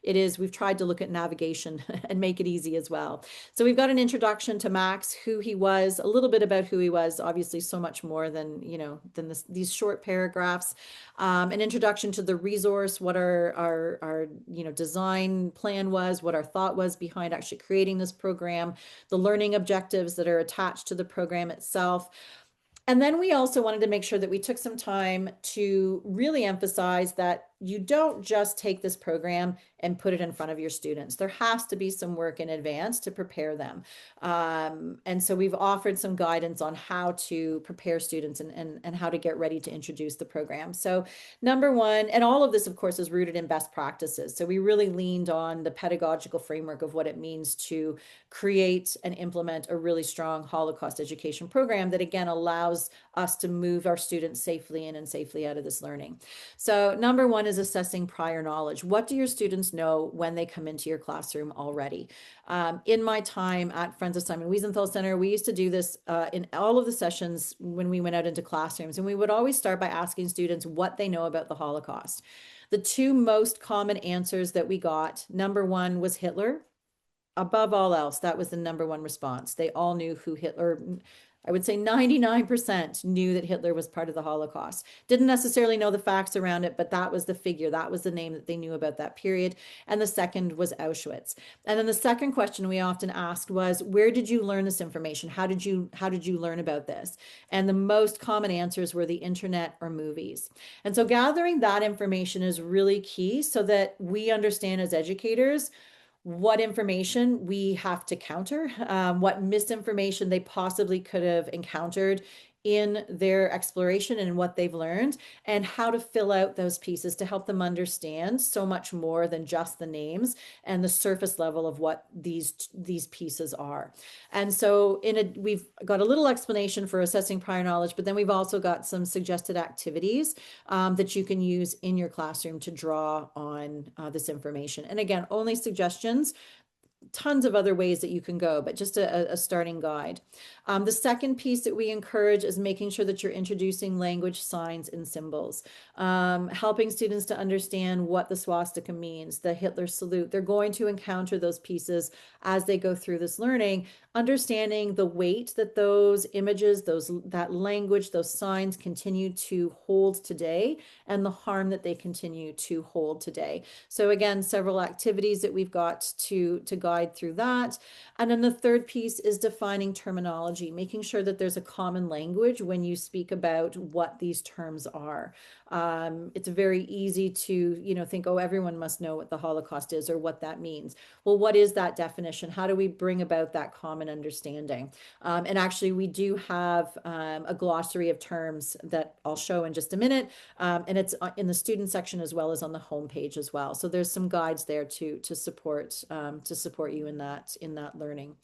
S2: we've tried to look at navigation and make it easy as well. So we've got an introduction to Max, who he was, a little bit about who he was, obviously so much more than, these short paragraphs. An introduction to the resource, what our design plan was, what our thought was behind actually creating this program, the learning objectives that are attached to the program itself. And then we also wanted to make sure that we took some time to really emphasize that you don't just take this program and put it in front of your students. There has to be some work in advance to prepare them. And so we've offered some guidance on how to prepare students and how to get ready to introduce the program. So number one, and all of this, of course, is rooted in best practices. So we really leaned on the pedagogical framework of what it means to create and implement a really strong Holocaust education program that, again, allows us to move our students safely in and safely out of this learning. So number one is assessing prior knowledge. What do your students know when they come into your classroom already? In my time at Friends of Simon Wiesenthal Center, we used to do this in all of the sessions when we went out into classrooms, and we would always start by asking students what they know about the Holocaust. The two most common answers that we got, number one was Hitler. Above all else, that was the number one response. They all knew who Hitler, I would say 99% knew that Hitler was part of the Holocaust. Didn't necessarily know the facts around it, but that was the figure. That was the name that they knew about that period. And the second was Auschwitz. And then the second question we often asked was, where did you learn this information? How did you learn about this? And the most common answers were the internet or movies. And so gathering that information is really key so that we understand as educators what information we have to counter, what misinformation they possibly could have encountered in their exploration and what they've learned, and how to fill out those pieces to help them understand so much more than just the names and the surface level of what these pieces are. And so we've got a little explanation for assessing prior knowledge, but then we've also got some suggested activities that you can use in your classroom to draw on this information. And again, only suggestions, tons of other ways that you can go, but just a starting guide. The second piece that we encourage is making sure that you're introducing language, signs, and symbols, helping students to understand what the swastika means, the Hitler salute. They're going to encounter those pieces as they go through this learning, understanding the weight that those images, that language, those signs continue to hold today, and the harm that they continue to hold today. So again, several activities that we've got to guide through that. And then the third piece is defining terminology, making sure that there's a common language when you speak about what these terms are. It's very easy to, think, oh, everyone must know what the Holocaust is or what that means. Well, what is that definition? How do we bring about that common understanding? And actually, we do have a glossary of terms that I'll show in just a minute. And it's in the student section as well as on the homepage as well. So there's some guides there to support you in that learning.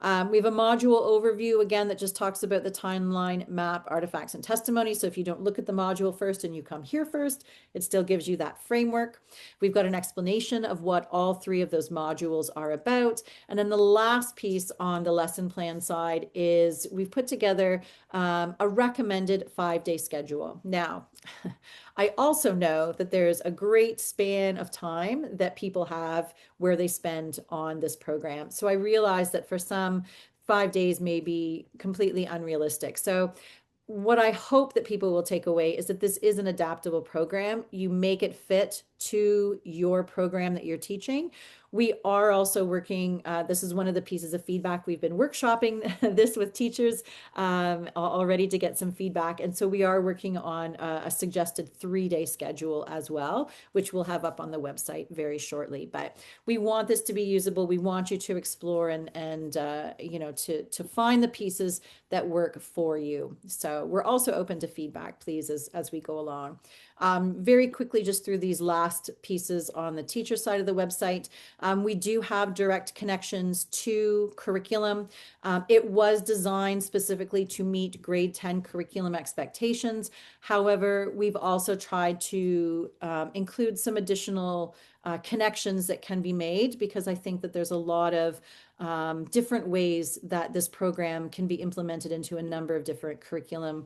S2: We have a module overview again that just talks about the timeline, map, artifacts, and testimony. So if you don't look at the module first and you come here first, it still gives you that framework. We've got an explanation of what all three of those modules are about. And then the last piece on the lesson plan side is we've put together a recommended 5-day schedule. Now, I also know that there's a great span of time that people have where they spend on this program. So I realize that for some, 5 days may be completely unrealistic. So what I hope that people will take away is that this is an adaptable program. You make it fit to your program that you're teaching. We are also working, this is one of the pieces of feedback. We've been workshopping this with teachers already to get some feedback. And so we are working on a suggested 3-day schedule as well, which we'll have up on the website very shortly. But we want this to be usable. We want you to explore and to find the pieces that work for you. So we're also open to feedback, please, as we go along. Very quickly, just through these last pieces on the teacher side of the website, we do have direct connections to curriculum. It was designed specifically to meet grade 10 curriculum expectations. However, we've also tried to include some additional connections that can be made, because I think that there's a lot of different ways that this program can be implemented into a number of different curriculum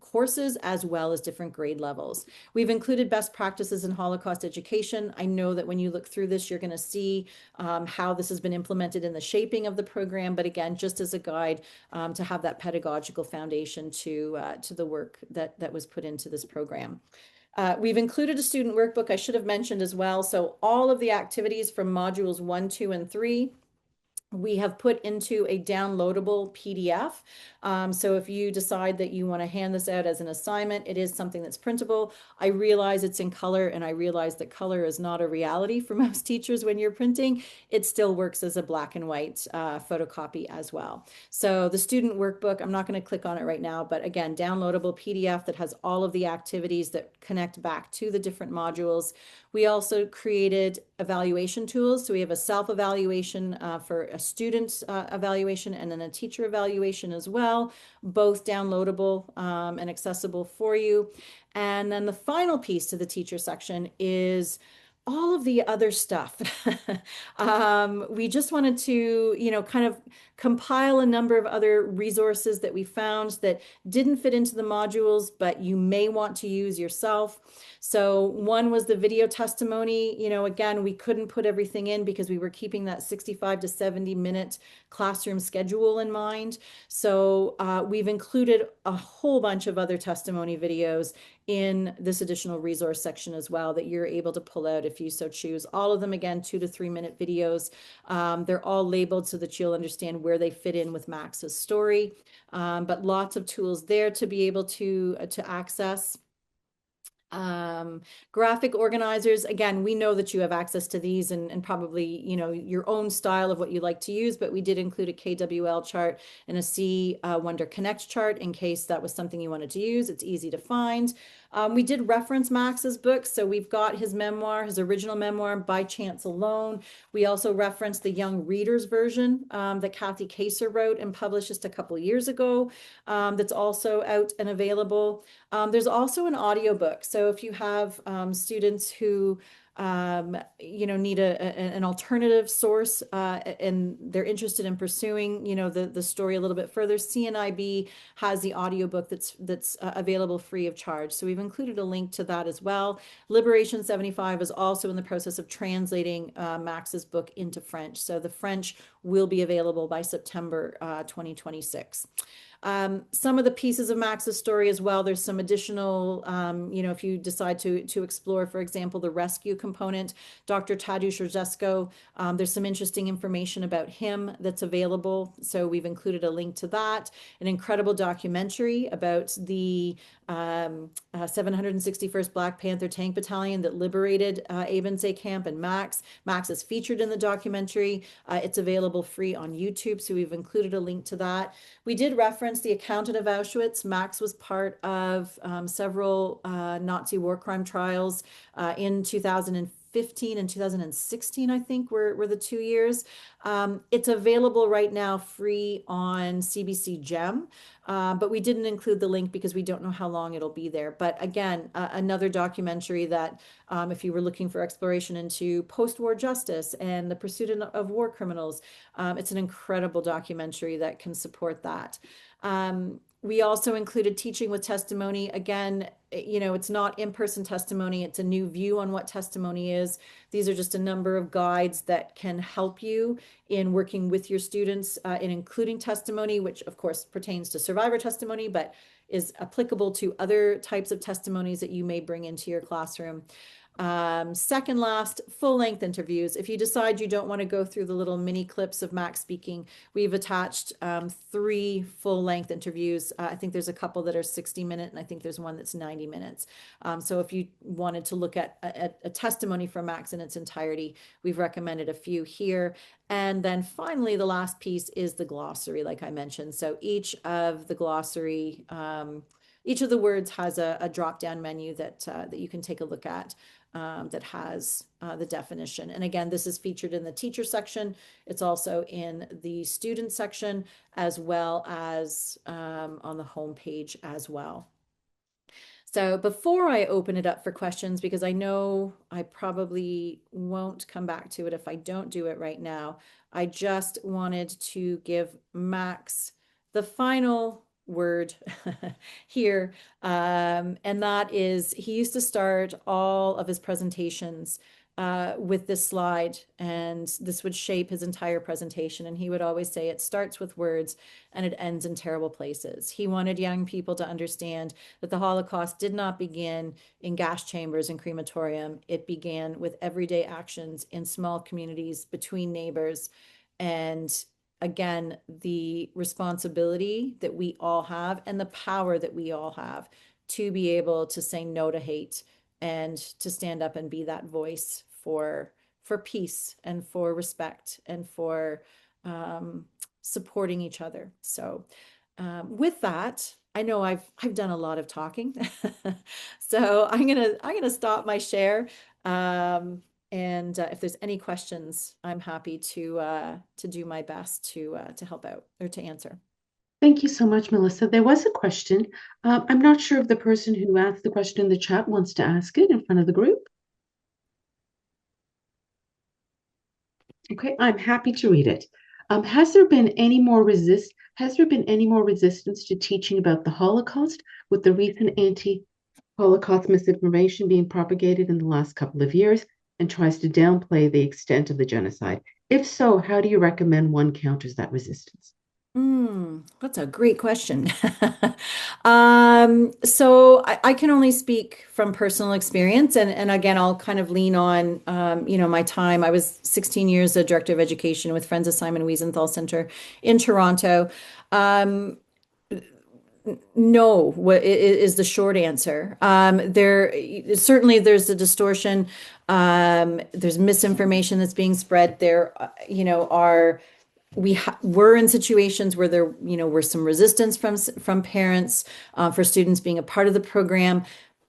S2: courses, as well as different grade levels. We've included best practices in Holocaust education. I know that when you look through this, you're going to see how this has been implemented in the shaping of the program, but again, just as a guide to have that pedagogical foundation to the work that was put into this program. We've included a student workbook I should have mentioned as well. So all of the activities from modules 1, 2, and 3, we have put into a downloadable PDF. So if you decide that you want to hand this out as an assignment, it is something that's printable. I realize it's in color, and I realize that color is not a reality for most teachers when you're printing. It still works as a black and white photocopy as well. So the student workbook, I'm not going to click on it right now, but again, downloadable PDF that has all of the activities that connect back to the different modules. We also created evaluation tools. So we have a self-evaluation for a student evaluation, and then a teacher evaluation as well, both downloadable and accessible for you. And then the final piece to the teacher section is all of the other stuff. We just wanted to, kind of compile a number of other resources that we found that didn't fit into the modules, but you may want to use yourself. So one was the video testimony. Again, we couldn't put everything in because we were keeping that 65 to 70 minute classroom schedule in mind. So we've included a whole bunch of other testimony videos in this additional resource section as well that you're able to pull out if you so choose. All of them, again, 2 to 3 minute videos. They're all labeled so that you'll understand where they fit in with Max's story. But lots of tools there to be able to access. Graphic organizers, again, we know that you have access to these and probably, your own style of what you like to use, but we did include a KWL chart and a C Wonder Connect chart in case that was something you wanted to use. It's easy to find. We did reference Max's books. So we've got his memoir, his original memoir, By Chance Alone. We also referenced the young readers version that Kathy Kaser wrote and published just a couple years ago, that's also out and available. There's also an audiobook. So if you have students who need an alternative source and they're interested in pursuing, the story a little bit further, CNIB has the audiobook that's available free of charge. So we've included a link to that as well. Liberation 75 is also in the process of translating Max's book into French. So the French will be available by September 2026. Some of the pieces of Max's story as well, there's some additional, if you decide to explore, for example, the rescue component, Dr. Tadeusz Rzesko, there's some interesting information about him that's available. So we've included a link to that, an incredible documentary about the 761st Black Panther Tank Battalion that liberated Abensay Camp and Max. Max is featured in the documentary. It's available free on YouTube, so we've included a link to that. We did reference the accountant of Auschwitz. Max was part of several Nazi war crime trials in 2015 and 2016, I think, were the 2 years. It's available right now free on CBC Gem, but we didn't include the link because we don't know how long it'll be there. But again, another documentary that if you were looking for exploration into post-war justice and the pursuit of war criminals, it's an incredible documentary that can support that. We also included teaching with testimony. Again, it's not in-person testimony. It's a new view on what testimony is. These are just a number of guides that can help you in working with your students in including testimony, which of course pertains to survivor testimony, but is applicable to other types of testimonies that you may bring into your classroom. Second last, full-length interviews. If you decide you don't want to go through the little mini clips of Max speaking, we've attached 3 full-length interviews. I think there's a couple that are 60-minute, and I think there's one that's 90 minutes. So if you wanted to look at a testimony from Max in its entirety, we've recommended a few here. And then finally, the last piece is the glossary, like I mentioned. So each of the glossary, each of the words has a drop-down menu that you can take a look at. That has the definition. And again, this is featured in the teacher section. It's also in the student section, as well as on the homepage as well. So before I open it up for questions, because I know I probably won't come back to it if I don't do it right now, I just wanted to give Max the final word here, and that is, he used to start all of his presentations with this slide, and this would shape his entire presentation. And he would always say, it starts with words and it ends in terrible places. He wanted young people to understand that the Holocaust did not begin in gas chambers and crematorium. It began with everyday actions in small communities, between neighbors, and again, the responsibility that we all have and the power that we all have to be able to say no to hate and to stand up and be that voice for peace and for respect and for supporting each other. So with that, I know I've done a lot of talking, so I'm gonna stop my share. And if there's any questions, I'm happy to do my best to help out or to answer.
S1: Thank you so much, Melissa. There was a question. I'm not sure if the person who asked the question in the chat wants to ask it in front of the group. Okay, I'm happy to read it. Has there been any more resistance to teaching about the Holocaust with the recent anti-Holocaust misinformation being propagated in the last couple of years and tries to downplay the extent of the genocide? If so, how do you recommend one counters that resistance?
S2: That's a great question. So I can only speak from personal experience, and again, I'll kind of lean on, my time. I was 16 years a director of education with Friends of Simon Wiesenthal Center in Toronto. No, is the short answer. There certainly there's a distortion. There's misinformation that's being spread. There, are we're in situations where there, were some resistance from parents for students being a part of the program,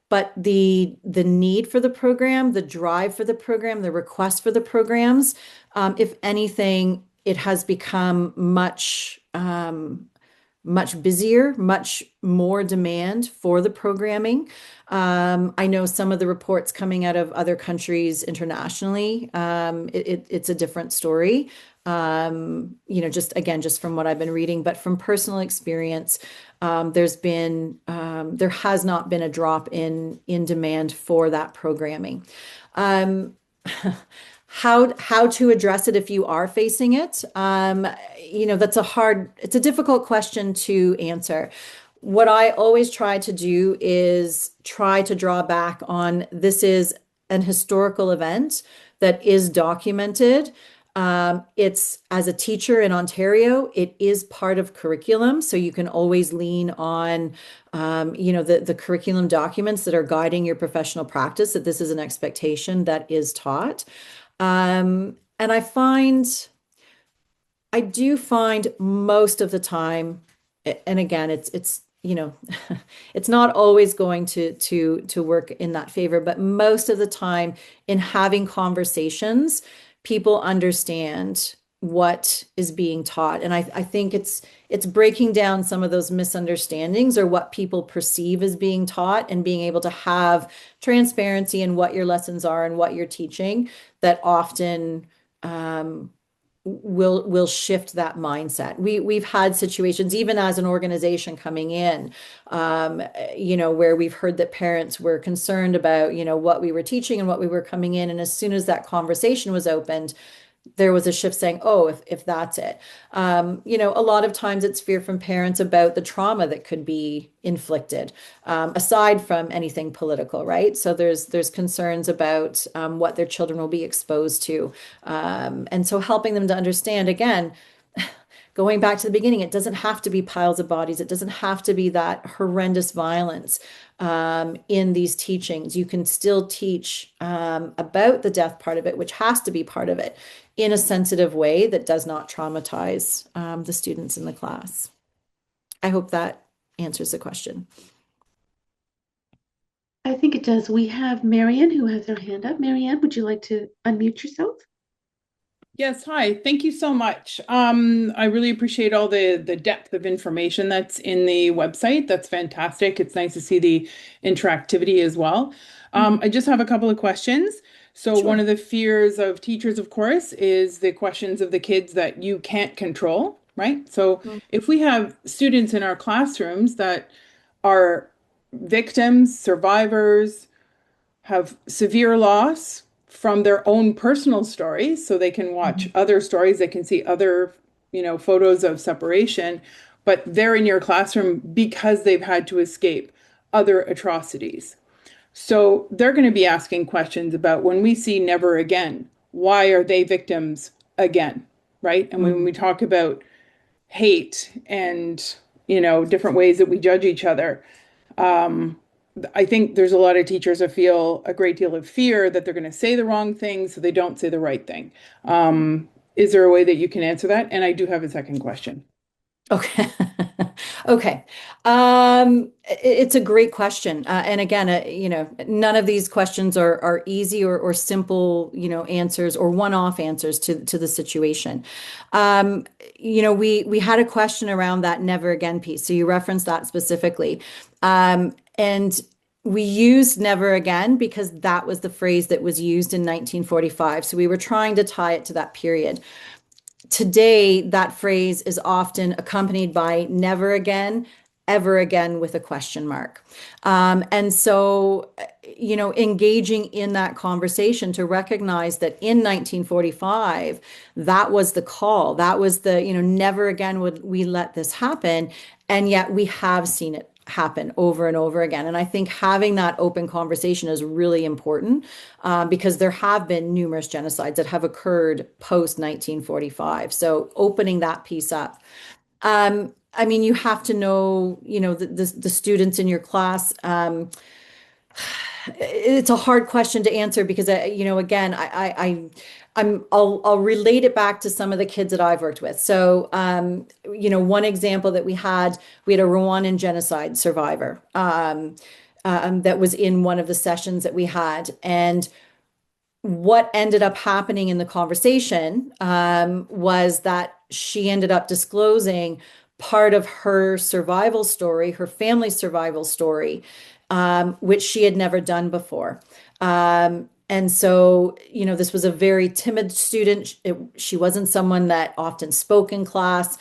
S2: but the need for the program, the drive for the program, the request for the programs, if anything, it has become much busier, much more demand for the programming. I know some of the reports coming out of other countries internationally, it's a different story. Just from what I've been reading, but from personal experience, there has not been a drop in demand for that programming. Um, how to address it if you are facing it? It's a difficult question to answer. What I always try to do is try to draw back on this is an historical event that is documented. It's as a teacher in Ontario, it is part of curriculum. So you can always lean on, the curriculum documents that are guiding your professional practice, that this is an expectation that is taught. And I do find most of the time, and again, it's it's not always going to work in that favor, but most of the time in having conversations, people understand what is being taught. And I think it's breaking down some of those misunderstandings or what people perceive as being taught and being able to have transparency in what your lessons are and what you're teaching that often will shift that mindset. We've had situations, even as an organization coming in, where we've heard that parents were concerned about, what we were teaching and what we were coming in. And as soon as that conversation was opened, there was a shift saying, oh, if that's it. A lot of times it's fear from parents about the trauma that could be inflicted, aside from anything political, right? So there's concerns about what their children will be exposed to. And so helping them to understand, again, going back to the beginning, it doesn't have to be piles of bodies. It doesn't have to be that horrendous violence in these teachings. You can still teach about the death part of it, which has to be part of it, in a sensitive way that does not traumatize the students in the class. I hope that answers the question.
S1: I think it does. We have Marianne who has her hand up. Marianne, would you like to unmute yourself?
S4: Yes, hi. Thank you so much. I really appreciate all the depth of information that's in the website. That's fantastic. It's nice to see the interactivity as well. I just have a couple of questions. So
S2: Sure.
S4: one of the fears of teachers, of course, is the questions of the kids that you can't control, right? So if we have students in our classrooms that are victims, survivors, have severe loss from their own personal stories, so they can watch other stories, they can see other, photos of separation, but they're in your classroom because they've had to escape other atrocities. So they're going to be asking questions about when we see never again, why are they victims again, right? And when we talk about hate and, different ways that we judge each other, I think there's a lot of teachers that feel a great deal of fear that they're going to say the wrong thing, so they don't say the right thing. Is there a way that you can answer that? And I do have a second question.
S2: Okay. Okay. It's a great question. And again, none of these questions are easy or simple, answers or one-off answers to the situation. We had a question around that never again piece. So you referenced that specifically. And we used never again because that was the phrase that was used in 1945. So we were trying to tie it to that period. Today, that phrase is often accompanied by never again, ever again with a question mark. And so, engaging in that conversation to recognize that in 1945, that was the call. That was the, never again would we let this happen. And yet we have seen it happen over and over again. And I think having that open conversation is really important because there have been numerous genocides that have occurred post 1945. So opening that piece up. I mean, you have to know, the students in your class. It's a hard question to answer because again, I'll relate it back to some of the kids that I've worked with. So, one example that we had a Rwandan genocide survivor, that was in one of the sessions that we had, and what ended up happening in the conversation was that she ended up disclosing part of her survival story, her family's survival story, which she had never done before. And so, this was a very timid student. She wasn't someone that often spoke in class,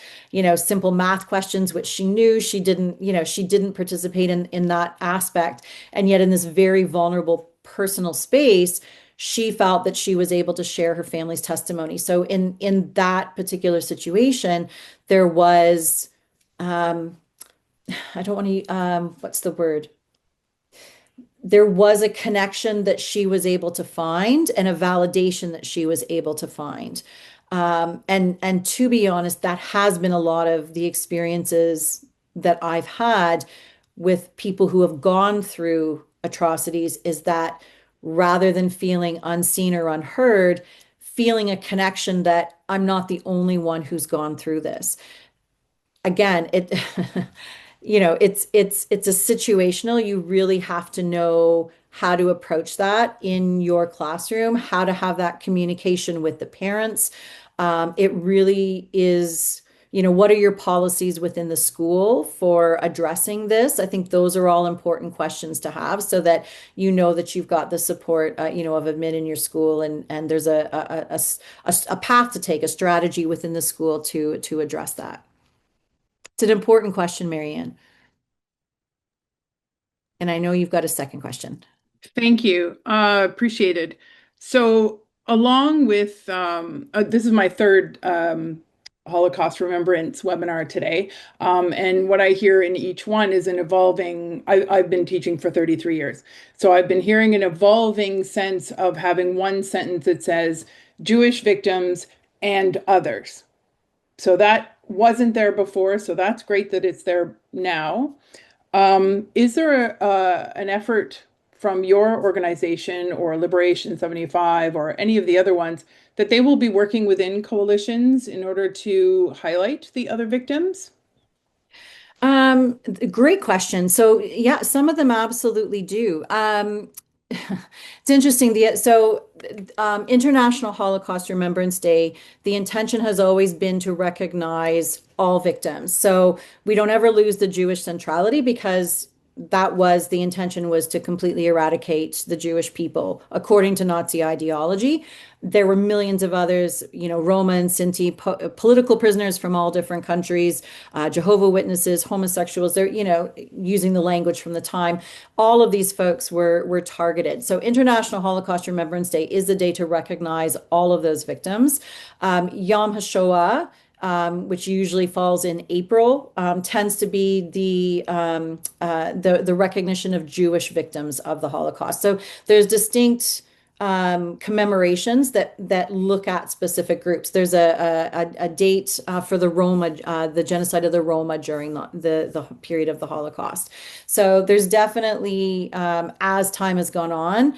S2: simple math questions, which she knew she didn't participate in that aspect. And yet in this very vulnerable personal space, she felt that she was able to share her family's testimony. So in that particular situation, there was, I don't want to, what's the word? There was a connection that she was able to find and a validation that she was able to find. And to be honest, that has been a lot of the experiences that I've had with people who have gone through atrocities, is that rather than feeling unseen or unheard, feeling a connection that I'm not the only one who's gone through this. Again, it's a situational. You really have to know how to approach that in your classroom, how to have that communication with the parents. It really is, what are your policies within the school for addressing this? I think those are all important questions to have so that that you've got the support, of admin in your school, and there's a path to take, a strategy within the school to address that. It's an important question, Marianne. And I know you've got a second question.
S4: Thank you. Appreciated. So, along with this is my third Holocaust Remembrance webinar today. And what I hear in each one is an evolving, I've been teaching for 33 years. So I've been hearing an evolving sense of having one sentence that says Jewish victims and others. So that wasn't there before. So that's great that it's there now. Is there an effort from your organization or Liberation 75 or any of the other ones that they will be working within coalitions in order to highlight the other victims?
S2: Great question. So yeah, some of them absolutely do. It's interesting. International Holocaust Remembrance Day, the intention has always been to recognize all victims. So we don't ever lose the Jewish centrality, because that was the intention, was to completely eradicate the Jewish people according to Nazi ideology. There were millions of others, Roma and Sinti, political prisoners from all different countries, Jehovah Witnesses, homosexuals. They're, using the language from the time. All of these folks were targeted. So International Holocaust Remembrance Day is the day to recognize all of those victims. Yom HaShoah, which usually falls in April, tends to be the recognition of Jewish victims of the Holocaust. So there's distinct commemorations that look at specific groups. There's a date for the Roma, the genocide of the Roma during the period of the Holocaust. So there's definitely, as time has gone on,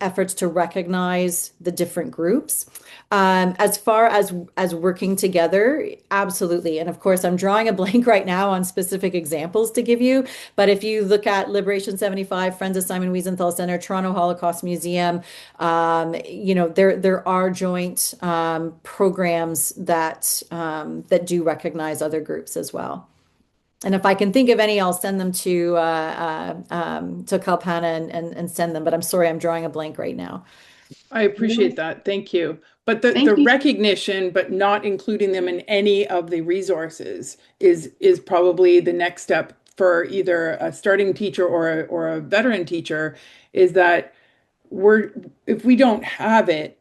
S2: efforts to recognize the different groups. As far as working together, absolutely. And of course, I'm drawing a blank right now on specific examples to give you. But if you look at Liberation 75, Friends of Simon Wiesenthal Center, Toronto Holocaust Museum, there are joint programs that do recognize other groups as well. And if I can think of any, I'll send them to Kalpana and send them. But I'm sorry, I'm drawing a blank right now.
S4: I appreciate that. Thank you. But the
S1: Thank you.
S4: recognition, but not including them in any of the resources is probably the next step for either a starting teacher or a veteran teacher, is that if we don't have it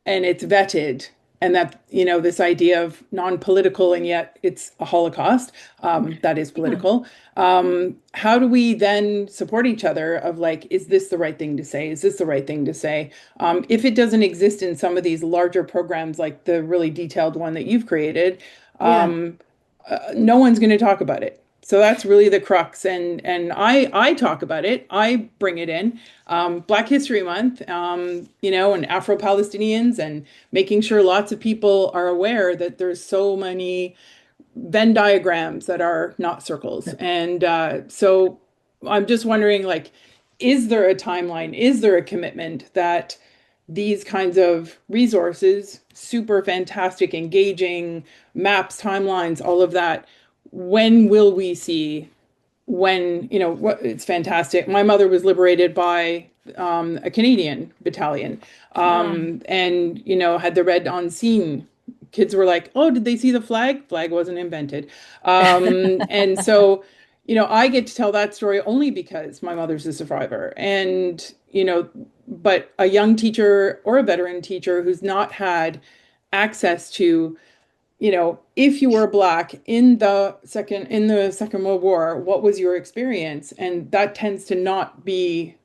S4: and it's vetted, and that, this idea of non-political and yet it's a Holocaust, that is political. How do we then support each other of like, is this the right thing to say? Is this the right thing to say? If it doesn't exist in some of these larger programs, like the really detailed one that you've created,
S2: Yeah.
S4: no one's going to talk about it. So that's really the crux, and I talk about it. I bring it in. Black History Month, and Afro-Palestinians, and making sure lots of people are aware that there's so many Venn diagrams that are not circles. And so I'm just wondering, like, is there a timeline? Is there a commitment that these kinds of resources, super fantastic, engaging maps, timelines, all of that, when will we see when, what it's fantastic. My mother was liberated by a Canadian battalion, and, had the red on scene. Kids were like, oh, did they see the flag? Flag wasn't invented. And so, I get to tell that story only because my mother's a survivor. And, but a young teacher or a veteran teacher who's not had access to, if you were Black in the Second World War, what was your experience? And that tends to not be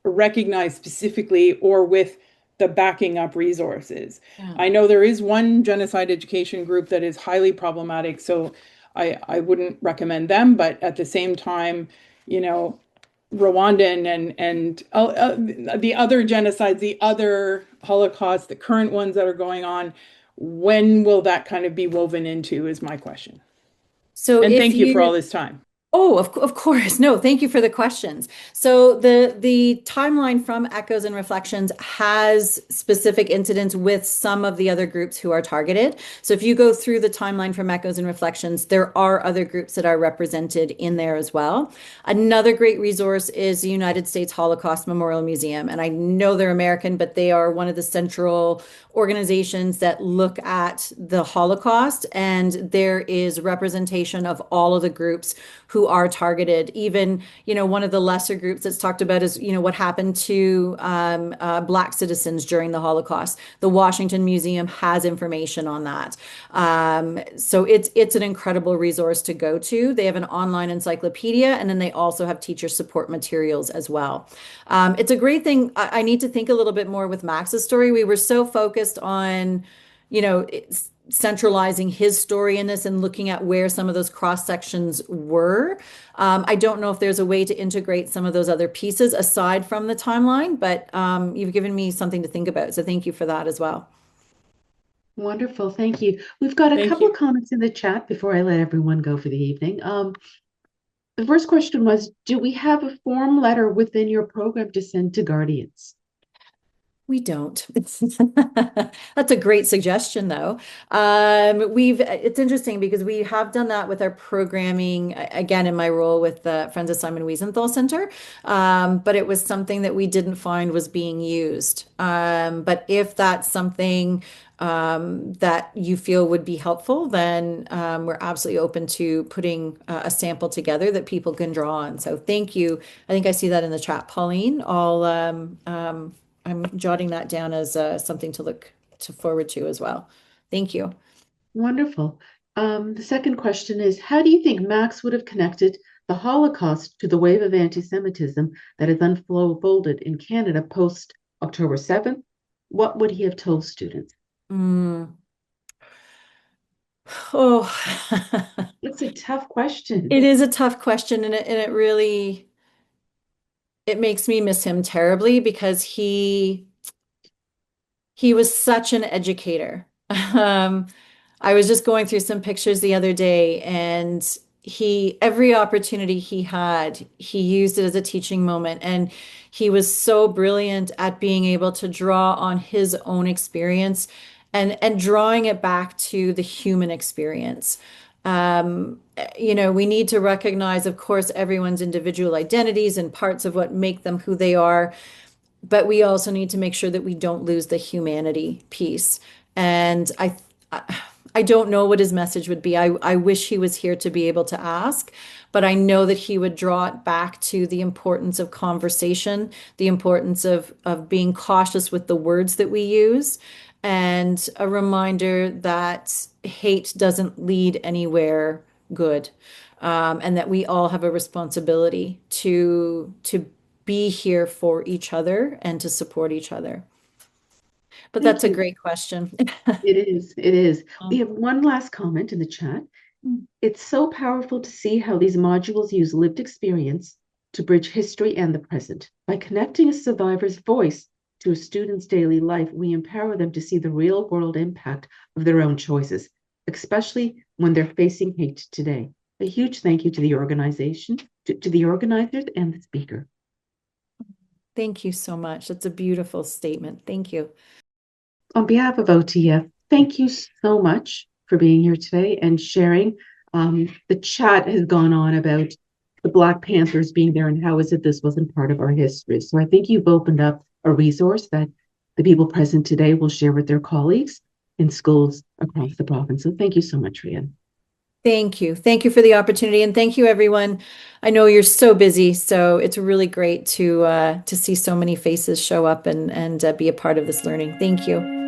S4: recognized specifically or with the backing up resources.
S2: Yeah.
S4: I know there is one genocide education group that is highly problematic, so I wouldn't recommend them, but at the same time, Rwandan and the other genocides, the other Holocausts, the current ones that are going on, when will that kind of be woven into is my question.
S2: So
S4: And
S2: if
S4: thank you for all
S2: you
S4: this time.
S2: Oh, of course. No, thank you for the questions. So the timeline from Echoes and Reflections has specific incidents with some of the other groups who are targeted. So if you go through the timeline from Echoes and Reflections, there are other groups that are represented in there as well. Another great resource is the United States Holocaust Memorial Museum. And I know they're American, but they are one of the central organizations that look at the Holocaust, and there is representation of all of the groups who are targeted. Even, one of the lesser groups that's talked about is, what happened to Black citizens during the Holocaust. The Washington Museum has information on that. So it's an incredible resource to go to. They have an online encyclopedia, and then they also have teacher support materials as well. It's a great thing. I need to think a little bit more with Max's story. We were so focused on, centralizing his story in this and looking at where some of those cross sections were. I don't know if there's a way to integrate some of those other pieces aside from the timeline, but you've given me something to think about. So thank you for that as well.
S1: Wonderful, thank you. We've got a
S4: Thank
S1: couple
S4: you.
S1: of comments in the chat before I let everyone go for the evening. The first question was, do we have a form letter within your program to send to guardians?
S2: We don't. That's a great suggestion, though. It's interesting because we have done that with our programming, again, in my role with the Friends of Simon Wiesenthal Center. But it was something that we didn't find was being used. But if that's something that you feel would be helpful, then we're absolutely open to putting a sample together that people can draw on. So thank you. I think I see that in the chat, Pauline. I'm jotting that down as something to look to forward to as well. Thank you.
S1: Wonderful. The second question is, how do you think Max would have connected the Holocaust to the wave of anti-Semitism that has unfolded in Canada post October 7th? What would he have told students?
S2: Oh,
S1: It's a tough question.
S2: it is a tough question, and it really it makes me miss him terribly because he was such an educator. I was just going through some pictures the other day, and every opportunity he had, he used it as a teaching moment. And he was so brilliant at being able to draw on his own experience and drawing it back to the human experience. We need to recognize, of course, everyone's individual identities and parts of what make them who they are, but we also need to make sure that we don't lose the humanity piece. And I don't know what his message would be. I wish he was here to be able to ask, but I know that he would draw it back to the importance of conversation, the importance of being cautious with the words that we use, and a reminder that hate doesn't lead anywhere good, and that we all have a responsibility to be here for each other and to support each other. But
S1: Thank
S2: that's a
S1: you.
S2: great question.
S1: It is. It is. We have one last comment in the chat. It's so powerful to see how these modules use lived experience to bridge history and the present. By connecting a survivor's voice to a student's daily life, we empower them to see the real world impact of their own choices, especially when they're facing hate today. A huge thank you to the organization, to the organizers and the speaker.
S2: Thank you so much. That's a beautiful statement. Thank you.
S1: On behalf of OTF, thank you so much for being here today and sharing. The chat has gone on about the Black Panthers being there and how is it this wasn't part of our history. So I think you've opened up a resource that the people present today will share with their colleagues in schools across the province. So thank you so much, Rian.
S2: Thank you. Thank you for the opportunity. And thank you, everyone. I know you're so busy, so it's really great to see so many faces show up and be a part of this learning. Thank you.